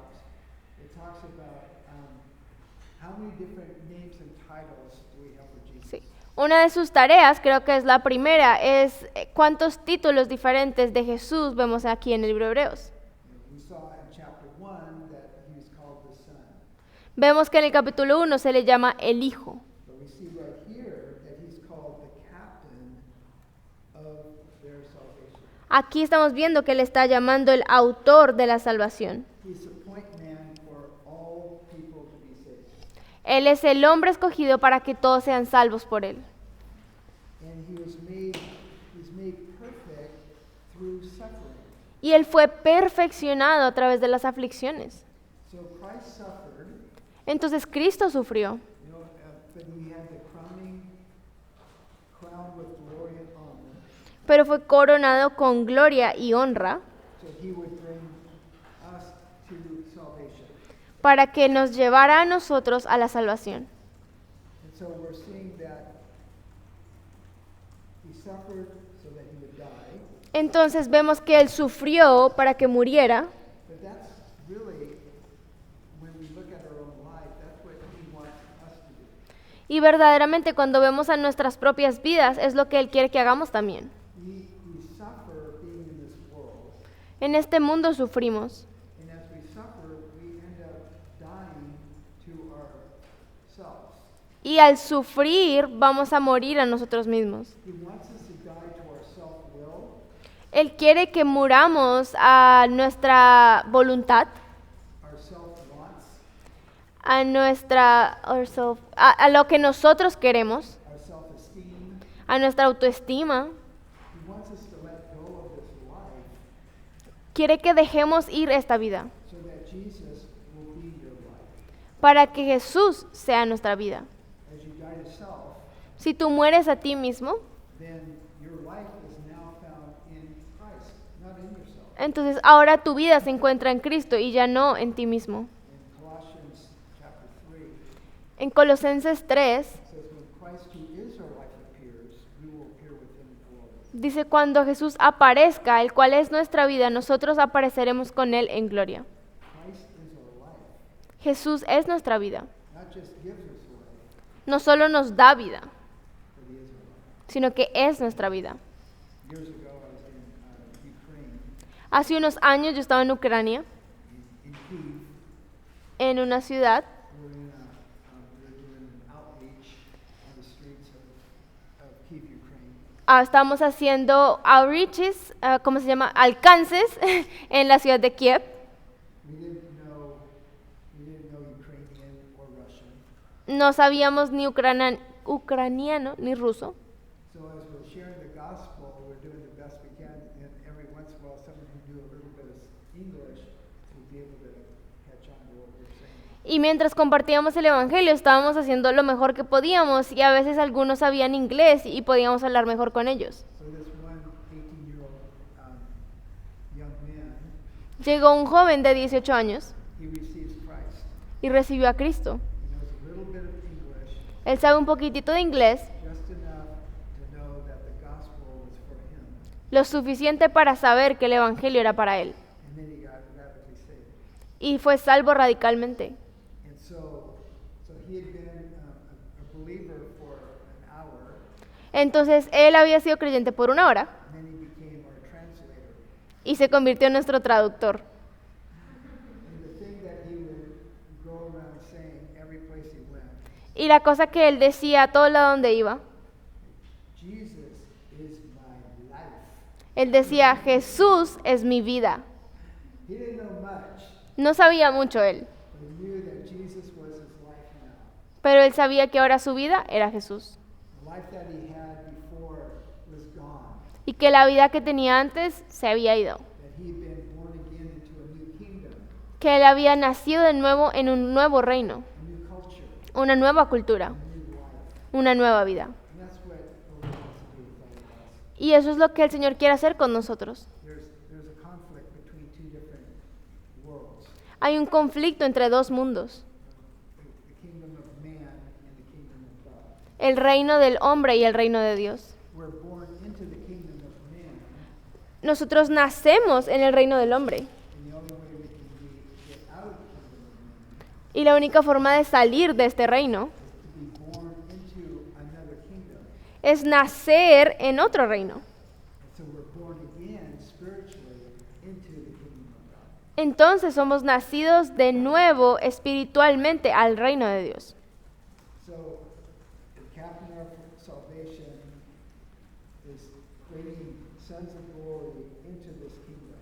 how many different names and titles do we have for Jesus? Sí. Una de sus tareas, creo que es la primera, es cuántos títulos diferentes de Jesús vemos aquí en el libro de Hebreos. We saw in chapter 1 that he was called the Son. Vemos que en el capítulo 1 se le llama el Hijo. But we see right here that he's called the captain of their salvation. Aquí estamos viendo que le está llamando el autor de la salvación. He's the point man for all people to be saved. Él es el hombre escogido para que todos sean salvos por él. And he's made perfect through suffering. Y él fue perfeccionado a través de las aflicciones. So Christ suffered, Entonces Cristo sufrió, but he had the crown with glory and honor, pero fue coronado con gloria y honra so he would bring us to salvation. para que nos llevara a nosotros a la salvación. And so we're seeing that he suffered so that he would die, Entonces vemos que él sufrió para que muriera, but that's really, when we look at our own life, that's what he wants us to do. y verdaderamente cuando vemos a nuestras propias vidas es lo que él quiere que hagamos también. We suffer being in this world, En este mundo sufrimos, and as we suffer, we end up dying to ourselves. y al sufrir vamos a morir a nosotros mismos. He wants us to die to our self-will, Él quiere que muramos a nuestra voluntad, our self-wants, a a lo que nosotros queremos, our self-esteem. a nuestra autoestima. He wants us to let go of this life Quiere que dejemos ir esta vida so that Jesus will be your life. para que Jesús sea nuestra vida. As you die to self, Si tú mueres a ti mismo, then your life is now found in Christ, not in yourself. entonces ahora tu vida se encuentra en Cristo y ya no en ti mismo. In Colossians chapter 3, En Colosenses 3 it says, when Christ, who is our life, appears, we will appear with him in glory. dice, cuando Jesús aparezca, el cual es nuestra vida, nosotros apareceremos con Él en gloria. Christ is our life, Jesús es nuestra vida. not just gives us life, No solo nos da vida, but he is our life. sino que es nuestra vida. Years ago, I was in Ukraine, Hace unos años yo estaba en Ucrania, in Kyiv. en una ciudad, We were doing an outreach on the streets of Kyiv, Ukraine. estábamos haciendo outreaches, ¿cómo se llama? Alcances en la ciudad de Kiev. We didn't know Ukrainian or Russian. No sabíamos ni ucraniano ni ruso. So as we're sharing the gospel, we're doing the best we can, and every once in a while, someone who knew a little bit of English would be able to catch on to what we're saying. Y mientras compartíamos el evangelio, estábamos haciendo lo mejor que podíamos y a veces algunos sabían inglés y podíamos hablar mejor con ellos. So this one 18-year-old young man, Llegó un joven de 18 años he receives Christ. y recibió a Cristo. He knows a little bit of English, Él sabe un poquitito de inglés, just enough to know that the gospel was for him, lo suficiente para saber que el evangelio era para él. and then he got radically saved. Y fue salvo radicalmente. And so he had been a believer for an hour, Entonces él había sido creyente por 1 hora and then he became our translator. y se convirtió en nuestro traductor. And the thing that he would go around saying every place he went, Y la cosa que él decía a todo lado donde iba, Jesus is my life. él decía, Jesús es mi vida. He didn't know much, No sabía mucho él, but he knew that Jesus was his life now. pero él sabía que ahora su vida era Jesús. The life that he had before was gone, Y que la vida que tenía antes se había ido. that he had been born again into a new kingdom que él había nacido de nuevo en un nuevo reino, a new culture, una nueva cultura, a new life. una nueva vida. And that's what the Lord wants to do with all of us. Y eso es lo que el Señor quiere hacer con nosotros. There's a conflict between two different worlds, Hay un conflicto entre dos mundos, the kingdom of man and the kingdom of God. el reino del hombre y el reino de Dios. We're born into the kingdom of man, Nosotros nacemos en el reino del hombre and the only way we can get out of the kingdom of man y la única forma de salir de este reino is to be born into another kingdom. es nacer en otro reino. And so we're born again spiritually into the kingdom of God. Entonces somos nacidos de nuevo espiritualmente al reino de Dios. So the captain of salvation is bringing sons of glory into this kingdom.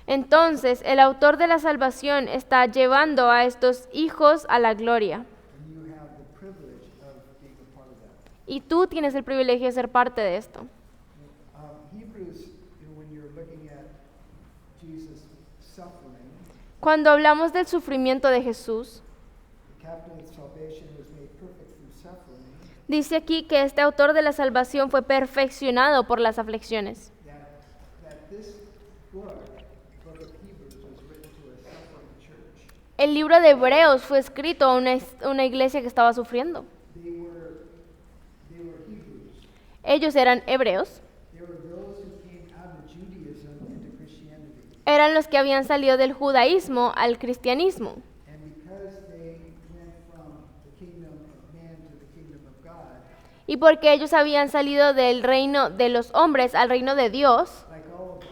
Entonces el autor de la salvación está llevando a estos hijos a la gloria. And you have the privilege of being a part of that. Y tú tienes el privilegio de ser parte de esto. Hebrews, when you're looking at Jesus' suffering, Cuando hablamos del sufrimiento de Jesús, the captain of salvation was made perfect through suffering, dice aquí que este autor de la salvación fue perfeccionado por las aflicciones. that this book of Hebrews, was written to a suffering church. El libro de Hebreos fue escrito a una iglesia que estaba sufriendo. They were Hebrews. Ellos eran hebreos, They were those who came out of Judaism into Christianity. eran los que habían salido del judaísmo al cristianismo. And because they went from the kingdom of man to the kingdom of God, Y porque ellos habían salido del reino de los hombres al reino de Dios, like all of us,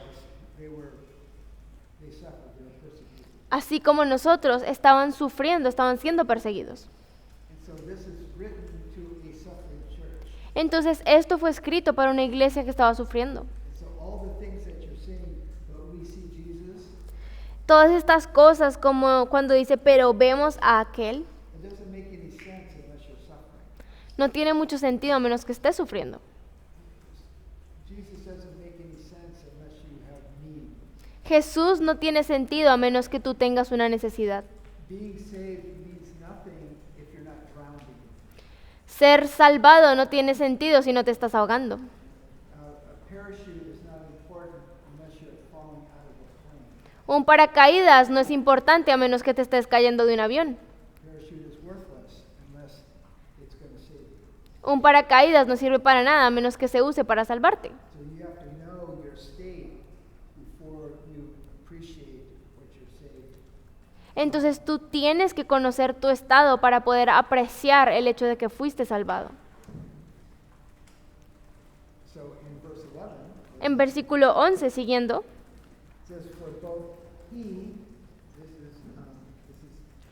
they suffered, they were persecuted. así como nosotros, estaban sufriendo, estaban siendo perseguidos. And so this is written to a suffering church. Entonces esto fue escrito para una iglesia que estaba sufriendo. And so all the things that you're saying, but we see Jesus, Todas estas cosas como cuando dice, pero vemos a aquel, it doesn't make any sense unless you're suffering. no tiene mucho sentido a menos que estés sufriendo. Jesus doesn't make any sense unless you have need. Jesús no tiene sentido a menos que tú tengas una necesidad. Being saved means nothing if you're not drowning. Ser salvado no tiene sentido si no te estás ahogando. A parachute is not important unless you're falling out of a plane. Un paracaídas no es importante a menos que te estés cayendo de un avión. Parachute is worthless unless it's going to save you. Un paracaídas no sirve para nada a menos que se use para salvarte. So you have to know your state before you appreciate what you're saved. Entonces tú tienes que conocer tu estado para poder apreciar el hecho de que fuiste salvado. So in verse 11, En versículo 11, siguiendo, it says, "For both he," this is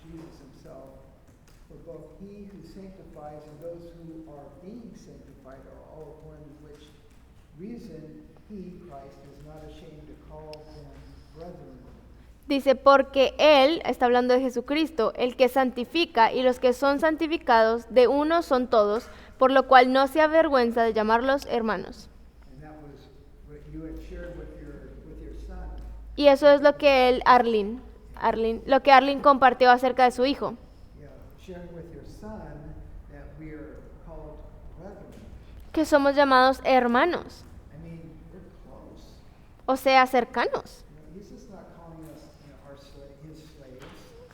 Jesus himself, "for both he who sanctifies and those who are being sanctified are all of one, which reason he, Christ, is not ashamed to call them brethren." dice, porque Él, está hablando de Jesucristo, el que santifica y los que son santificados, de uno son todos, por lo cual no se avergüenza de llamarlos hermanos. And that was what you had shared with your son. Y eso es lo que lo que Arlene compartió acerca de su hijo, Yeah, sharing with your son that we are called brethren. que somos llamados hermanos, I mean, we're close. o sea, cercanos. He's just not calling us his slaves.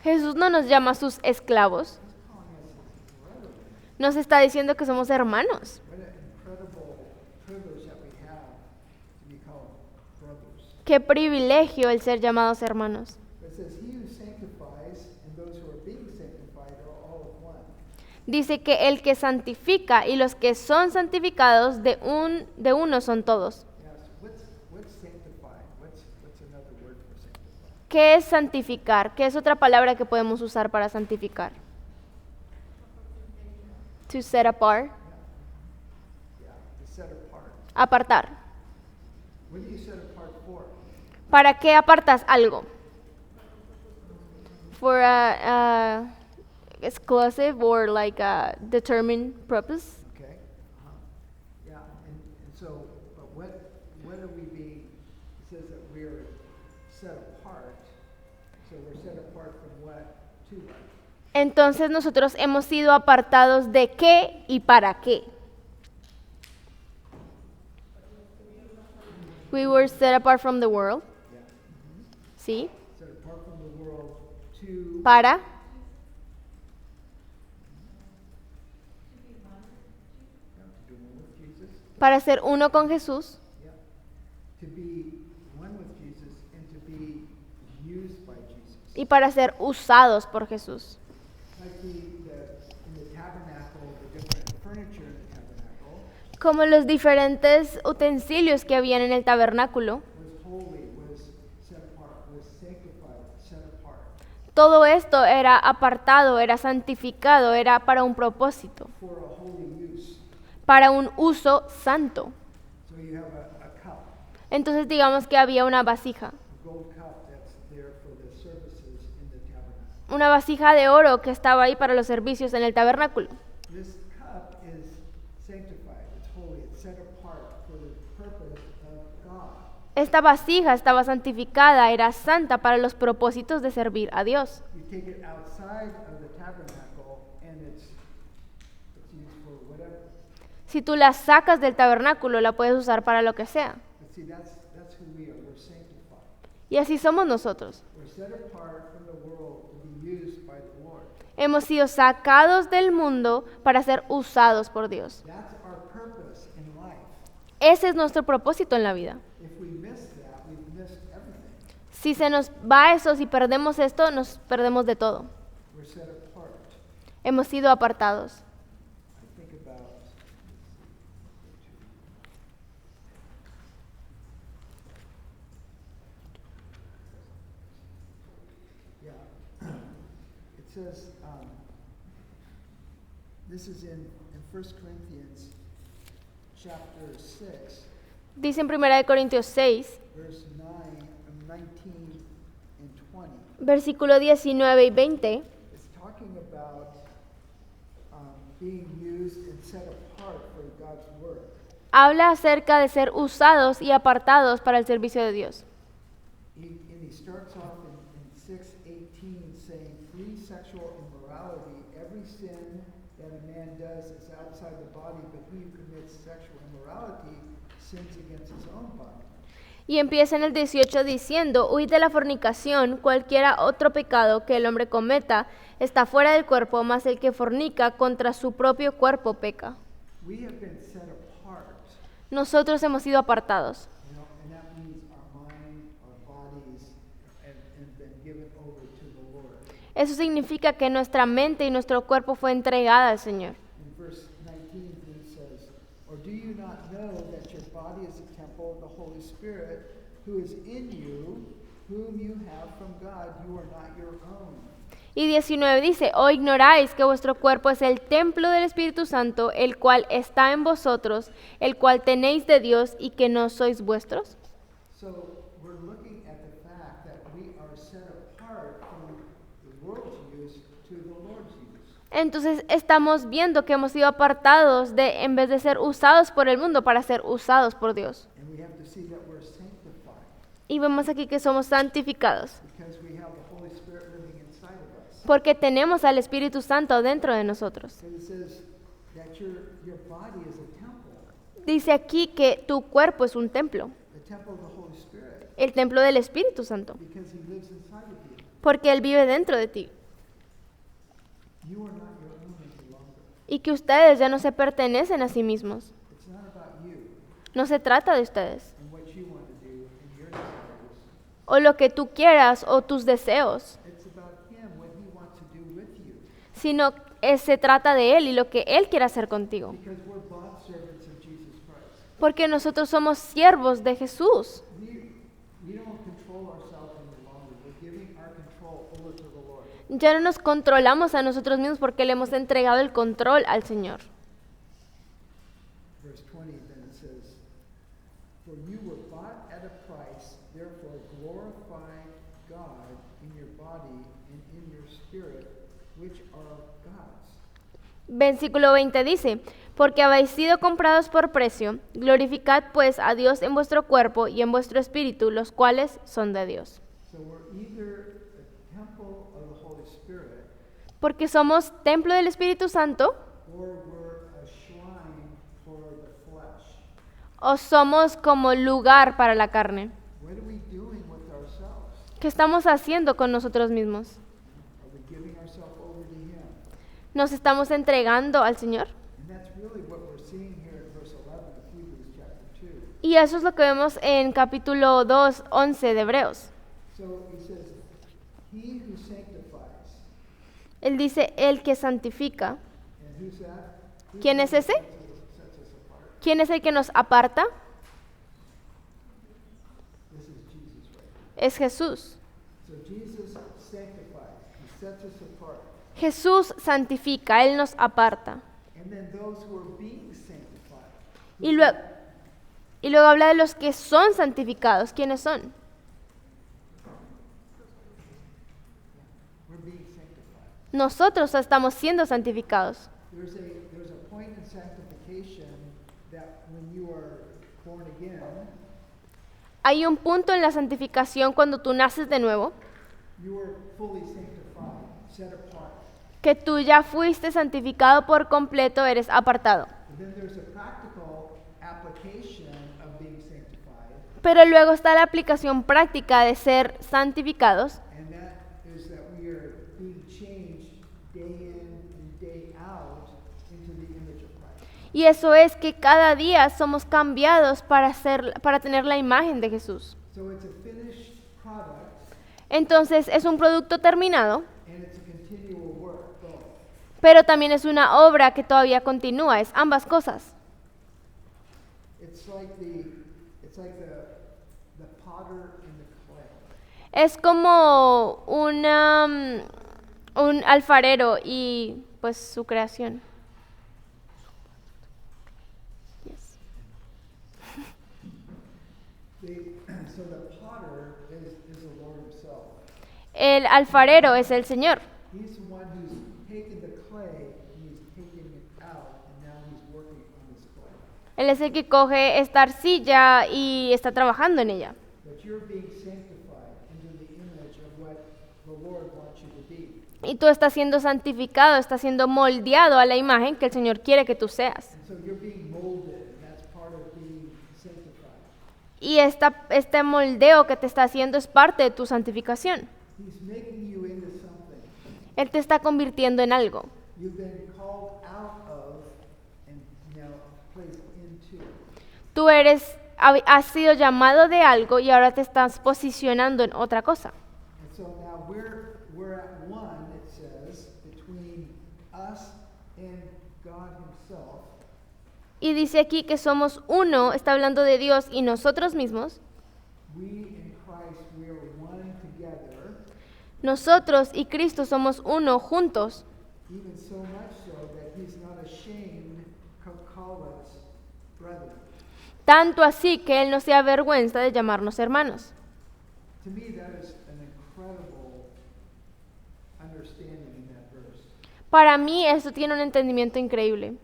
Jesús no nos llama sus esclavos, He's calling us his brethren. nos está diciendo que somos hermanos. What an incredible privilege that we have to be called brothers. Qué privilegio el ser llamados hermanos. It says, "He who sanctifies and those who are being sanctified are all of one." Dice que el que santifica y los que son santificados de uno son todos. Yes. What's sanctified? What's another word for sanctified? ¿Qué es santificar? ¿Qué es otra palabra que podemos usar para santificar? To set apart, Yeah, to set apart. apartar. What do you set apart for? ¿Para qué apartas algo? For a exclusive or like a determined purpose. Okay. Yeah, and so, but what are we being? It says that we're set apart. So we're set apart Entonces nosotros hemos sido apartados ¿de qué y para qué? We were set apart from the world. ¿Sí? Set apart from the world to Para. yeah, to be one with Jesus. Para ser uno con Jesús. Yeah. To be one with Jesus and to be used by Jesus. Y para ser usados por Jesús. Like in the tabernacle, the different furniture in the tabernacle Como los diferentes utensilios que habían en el tabernáculo. was holy, was set apart, was sanctified, set apart Todo esto era apartado, era santificado, era para un propósito, for a holy use. para un uso santo. So you have a cup, Entonces digamos que había una vasija, a gold cup that's there for the services in the tabernacle. una vasija de oro que estaba ahí para los servicios en el tabernáculo. This cup is sanctified, it's holy, it's set apart for the purpose of God. Esta vasija estaba santificada, era santa para los propósitos de servir a Dios. You take it outside of the tabernacle and it's used for whatever. Si tú la sacas del tabernáculo, la puedes usar para lo que sea. But see, that's who we are. We're sanctified. Y así somos nosotros. We're set apart from the world to be used by the Lord. Hemos sido sacados del mundo para ser usados por Dios. That's our purpose in life. Ese es nuestro propósito en la vida. If we miss that, we've missed everything. Si se nos va eso, si perdemos esto, nos perdemos de todo. We're set apart. Hemos sido apartados. I think about yeah. It says this is in 1 Corinthians chapter 6, Dice en 1 Corintios 6, verse 19 and 20. versículo 19 y 20, It's talking about being used and set apart for God's work. habla acerca de ser usados y apartados para el servicio de Dios. And he starts off in 6:18 saying, "Flee sexual immorality. Every sin that a man does is outside the body, but he who commits sexual immorality sins against his own body." Y empieza en el 18 diciendo, huid de la fornicación, cualquiera otro pecado que el hombre cometa está fuera del cuerpo, mas el que fornica contra su propio cuerpo peca. We have been set apart, Nosotros hemos sido apartados. and that means our mind, our bodies, and been given over to the Lord. Eso significa que nuestra mente y nuestro cuerpo fue entregada al Señor. In verse 19, it says, "Or do you not know that your body is a temple of the Holy Spirit, who is in you, whom you have from God? You are not your own." Y 19 dice, ¿o ignoráis que vuestro cuerpo es el templo del Espíritu Santo, el cual está en vosotros, el cual tenéis de Dios y que no sois vuestros? So we're looking at the fact that we are set apart from the world's use to the Lord's use. Entonces estamos viendo que hemos sido apartados de, en vez de ser usados por el mundo, para ser usados por Dios. And we have to see that we're sanctified Y vemos aquí que somos santificados, because we have the Holy Spirit living inside of us. porque tenemos al Espíritu Santo dentro de nosotros. And it says that your body is a temple, Dice aquí que tu cuerpo es un templo, the temple of the Holy Spirit, el templo del Espíritu Santo, because He lives inside of you. porque Él vive dentro de ti. You are not your own any longer. Y que ustedes ya no se pertenecen a sí mismos. It's not about you No se trata de ustedes, and what you want to do and your desires. o lo que tú quieras o tus deseos, It's about Him, what He wants to do with you. sino se trata de Él y lo que Él quiere hacer contigo. Because we're bought servants of Jesus Christ. Porque nosotros somos siervos de Jesús. We don't control ourselves any longer. We're giving our control over to the Lord. Ya no nos controlamos a nosotros mismos porque le hemos entregado el control al Señor. Verse 20 then it says, "For you were bought at a price, therefore glorify God in your body and in your spirit, which are God's." Versículo 20 dice, porque habéis sido comprados por precio, glorificad pues a Dios en vuestro cuerpo y en vuestro espíritu, los cuales son de Dios. So we're either a temple of the Holy Spirit porque somos templo del Espíritu Santo or we're a shrine for the flesh? o somos como lugar para la carne. What are we doing with ourselves? ¿Qué estamos haciendo con nosotros mismos? Are we giving ourselves over to Him? ¿Nos estamos entregando al Señor? And that's really what we're seeing here in verse 11 of Hebrews chapter 2. Y eso es lo que vemos en capítulo 2, 11 de Hebreos. So he says, He who sanctifies. Él dice, el que santifica. And who's that? Who's ¿Quién the es one ese? that sets us apart? ¿Quién es el que nos aparta? This is Jesus, right? Es Jesús. So Jesus sanctifies. He sets us apart. Jesús santifica, Él nos aparta. And then those who are being sanctified. Y luego habla de los que son santificados. ¿Quiénes son? We're being sanctified. Nosotros estamos siendo santificados. There's a point in sanctification that when you are born again, Hay un punto en la santificación cuando tú naces de nuevo, you are fully sanctified, set apart. que tú ya fuiste santificado por completo, eres apartado. But then there's a practical application of being sanctified, Pero luego está la aplicación práctica de ser santificados, and that is that we are being changed day in and day out into the image of Christ. y eso es que cada día somos cambiados para tener la imagen de Jesús. So it's a finished product, Entonces es un producto terminado, and it's a continual work, both. pero también es una obra que todavía continúa, es ambas cosas. It's like the potter and the clay. Es como un alfarero y pues su creación. Yes. So the potter is the Lord Himself. El alfarero es el Señor. He's the one who's taken the clay and He's taking it out, and now He's working on this clay. Él es el que coge esta arcilla y está trabajando en ella. But you're being sanctified into the image of what the Lord wants you to be. Y tú estás siendo santificado, estás siendo moldeado a la imagen que el Señor quiere que tú seas. And so you're being molded, and that's part of being sanctified. Y este moldeo que te está haciendo es parte de tu santificación. He's making you into something. Él te está convirtiendo en algo. You've been called out of and now placed into. Tú has sido llamado de algo y ahora te estás posicionando en otra cosa. And so now we're at one, it says, between us and God Himself. Y dice aquí que somos uno, está hablando de Dios y nosotros mismos. We in Christ, we are one together, Nosotros y Cristo somos uno juntos. even so much so that He's not ashamed to call us brethren. Tanto así que Él no se avergüenza de llamarnos hermanos. To me, that is an incredible understanding in that verse. Para mí eso tiene un entendimiento increíble.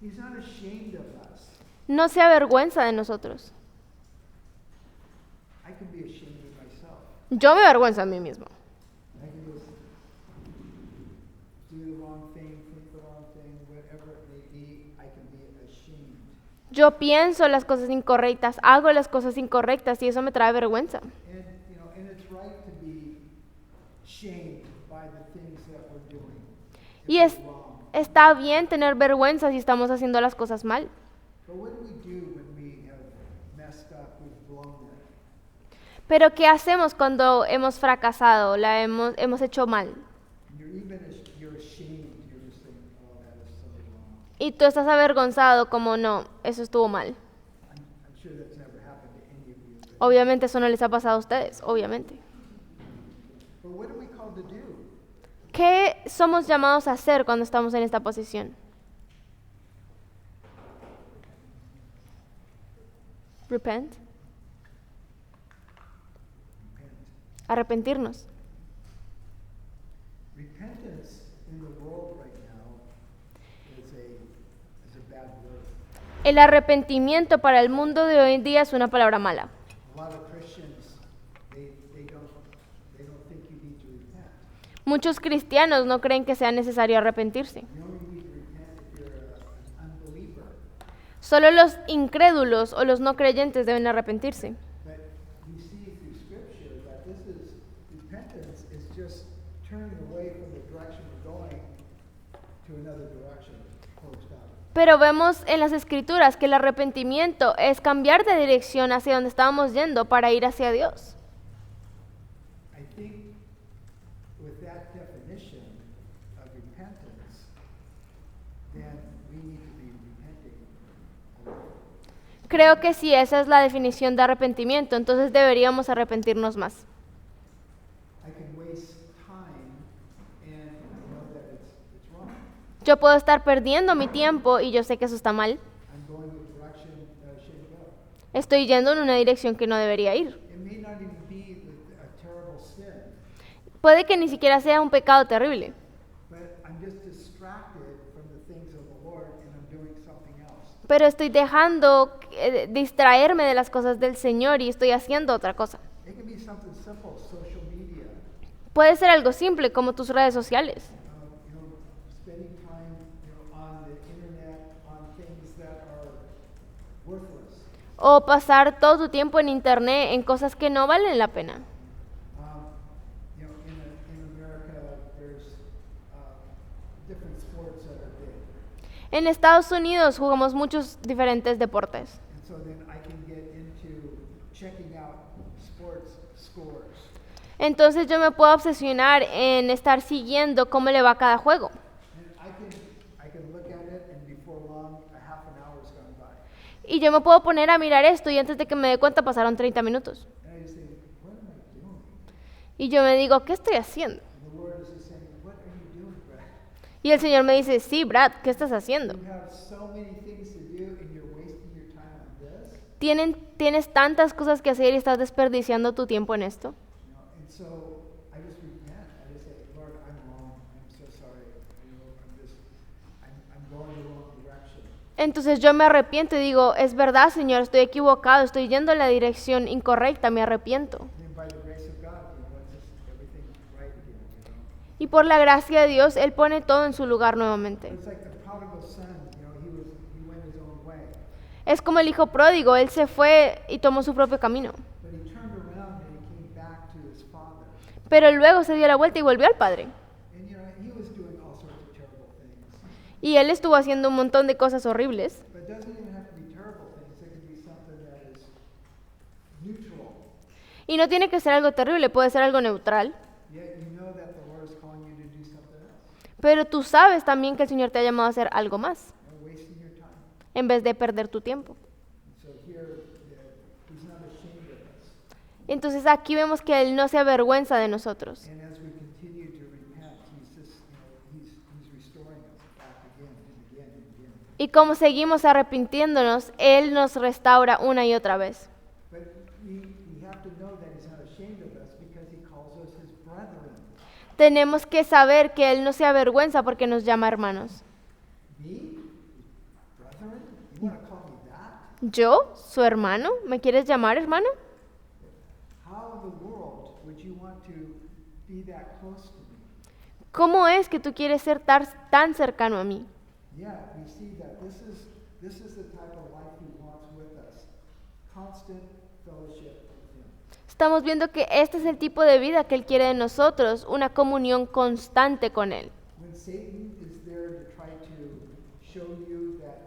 He's not ashamed of us. No se avergüenza de nosotros. I can be ashamed of myself. Yo me avergüenzo a mí mismo. I can just do the wrong thing, think the wrong thing, whatever it may be, I can be ashamed. Yo pienso las cosas incorrectas, hago las cosas incorrectas y eso me trae vergüenza. And it's right to be shamed by the things that we're doing. if Y we're wrong. está bien tener vergüenza si estamos haciendo las cosas mal. But what do we do when we have messed up, we've blown it? Pero ¿qué hacemos cuando hemos fracasado, hemos hecho mal? You're ashamed. You're just saying, oh, that is so wrong. Y tú estás avergonzado como no, eso estuvo mal. I'm sure that's never happened to any of you. Obviamente eso no les ha pasado a ustedes, obviamente. But what are we called to do? ¿Qué somos llamados a hacer cuando estamos en esta posición? Repent. Repent. Arrepentirnos. Repentance in the world right now is a bad word. El arrepentimiento para el mundo de hoy en día es una palabra mala. A lot of Christians, they don't think you need to repent. Muchos cristianos no creen que sea necesario arrepentirse. You only need to repent if you're an unbeliever. Solo los incrédulos o los no creyentes deben arrepentirse. But we see through Scripture that repentance is just turning away from the direction we're going to another direction, full stop. Pero vemos en las Escrituras que el arrepentimiento es cambiar de dirección hacia donde estábamos yendo para ir hacia Dios. I think with that definition of repentance, then we need to be repenting a lot. Creo que si esa es la definición de arrepentimiento, entonces deberíamos arrepentirnos más. I can waste time and I know that it's wrong. Yo puedo estar perdiendo mi tiempo y yo sé que eso está mal. I'm going in a direction that I shouldn't go. Estoy yendo en una dirección que no debería ir. It may not even be a terrible sin, Puede que ni siquiera sea un pecado terrible, but I'm just distracted from the things of the Lord and I'm doing something else. pero estoy dejando distraerme de las cosas del Señor y estoy haciendo otra cosa. It can be something simple, social media, Puede ser algo simple como tus redes sociales, spending time, on the internet, on things that are worthless. o pasar todo tu tiempo en internet en cosas que no valen la pena. In America, there's different sports that are big, En Estados Unidos jugamos muchos diferentes deportes. and so then I can get into checking out sports scores. Entonces yo me puedo obsesionar en estar siguiendo cómo le va a cada juego. And I can look at it, and before long, a half an hour's gone by. Y yo me puedo poner a mirar esto y antes de que me dé cuenta pasaron 30 minutos. And I just think, what am I doing? Y yo me digo, ¿qué estoy haciendo? And the Lord is just saying, what are you doing, Brad? Y el Señor me dice, sí, Brad, ¿qué estás haciendo? You have so many things to do, and you're wasting your time on this. Tienes tantas cosas que hacer y estás desperdiciando tu tiempo en esto. And so I just repent. I just say, Lord, I'm wrong. I'm so sorry. I'm going the wrong direction. Entonces yo me arrepiento y digo, es verdad, Señor, estoy equivocado, estoy yendo en la dirección incorrecta, me arrepiento. And then by the grace of God, it's just everything right again. Y por la gracia de Dios, Él pone todo en su lugar nuevamente. It's like the prodigal son. He went his own way, Es como el hijo pródigo, él se fue y tomó su propio camino. but he turned around and he came back to his father. Pero luego se dio la vuelta y volvió al Padre. And he was doing all sorts of terrible things. Y él estuvo haciendo un montón de cosas horribles. But it doesn't even have to be terrible things. It could be something that is neutral. Y no tiene que ser algo terrible, puede ser algo neutral. Yet you know that the Lord is calling you to do something else. Pero tú sabes también que el Señor te ha llamado a hacer algo más, No wasting your time. en vez de perder tu tiempo. And so here, he's not ashamed of us. Entonces aquí vemos que Él no se avergüenza de nosotros. And as we continue to repent, he's just, he's restoring us back again and again and again. Y como seguimos arrepintiéndonos, Él nos restaura una y otra vez. But we have to know that he's not ashamed of us because he calls us his brethren. Tenemos que saber que Él no se avergüenza porque nos llama hermanos. Me? His brethren? You want to call me that? ¿Yo? ¿Su hermano? ¿Me quieres llamar hermano? How in the world would you want to be that close to me? ¿Cómo es que tú quieres ser tan cercano a mí? Yeah, we see that this is the type of life he wants with us. Constant fellowship with him. Estamos viendo que este es el tipo de vida que Él quiere de nosotros, una comunión constante con Él. When Satan is there to try to show you that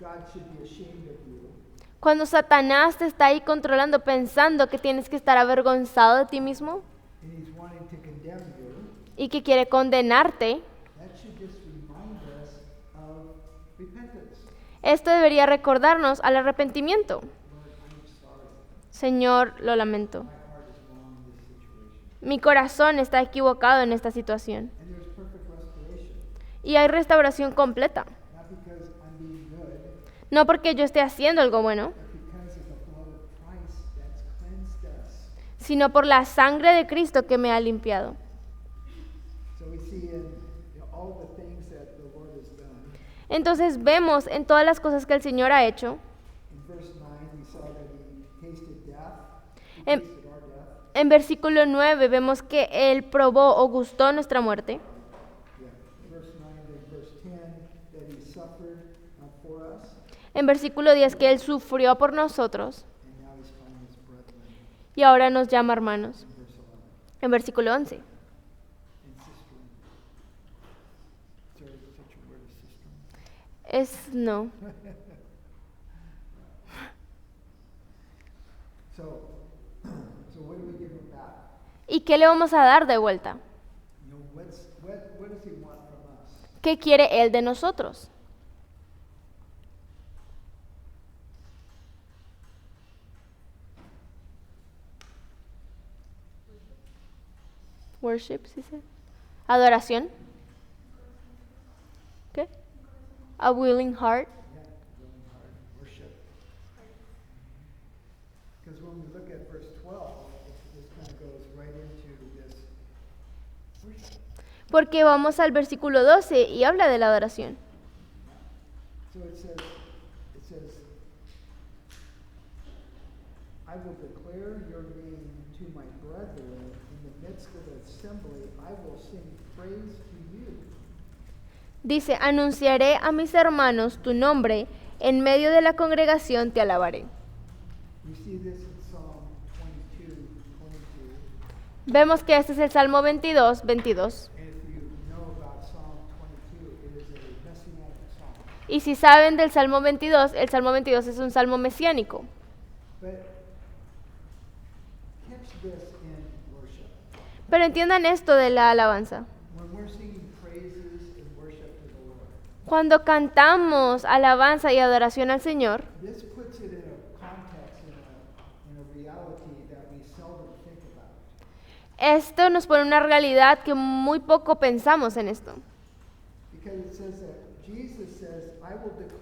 God should be ashamed of you, Cuando Satanás te está ahí controlando pensando que tienes que estar avergonzado de ti mismo and he's wanting to condemn you, y que quiere condenarte, that should just remind us of repentance. esto debería recordarnos al arrepentimiento. Lord, I'm sorry. Señor, lo lamento. My heart is wrong in this situation. Mi corazón está equivocado en esta situación. And there's perfect restoration. Y hay restauración completa. Not because I'm being good, No porque yo esté haciendo algo bueno, but because of the blood of Christ that's cleansed us. sino por la sangre de Cristo que me ha limpiado. So we see in all the things that the Lord has done. Entonces vemos en todas las cosas que el Señor ha hecho. In verse 9, we saw that he tasted death. He En- tasted our death. En versículo 9 vemos que Él probó o gustó nuestra muerte. Yeah. Verse 9 and verse 10, that he suffered for us, En versículo 10 que Él sufrió por nosotros and now he's calling us brethren. y ahora nos llama hermanos. In verse 11. En versículo 11. And sister. Is there such a word as sister? No. So what do we give him back? ¿Y qué le vamos a dar de vuelta? You know, what does he want from us? ¿Qué quiere Él de nosotros? Worship, ¿sí se? Adoración. ¿Qué? A willing heart. Yeah, willing heart, worship. Because when we look at verse 12, this kind of goes right into this worship. Porque vamos al versículo 12 y habla de la adoración. So it says, I will declare your name to my brethren in the midst of the assembly. I will sing praise to you. Dice, anunciaré a mis hermanos tu nombre, en medio de la congregación te alabaré. We see this in Psalm 22:22. Vemos que este es el Salmo 22, 22. And if you know about Psalm 22, it is a messianic psalm. Y si saben del Salmo 22, el Salmo 22 es un salmo mesiánico. But catch this in worship. Pero entiendan esto de la alabanza. When we're singing praises and worship to the Lord, Cuando cantamos alabanza y adoración al Señor, this puts it in a context, in a reality that we seldom think about. esto nos pone una realidad que muy poco pensamos en esto. Because it says that Jesus says, I will declare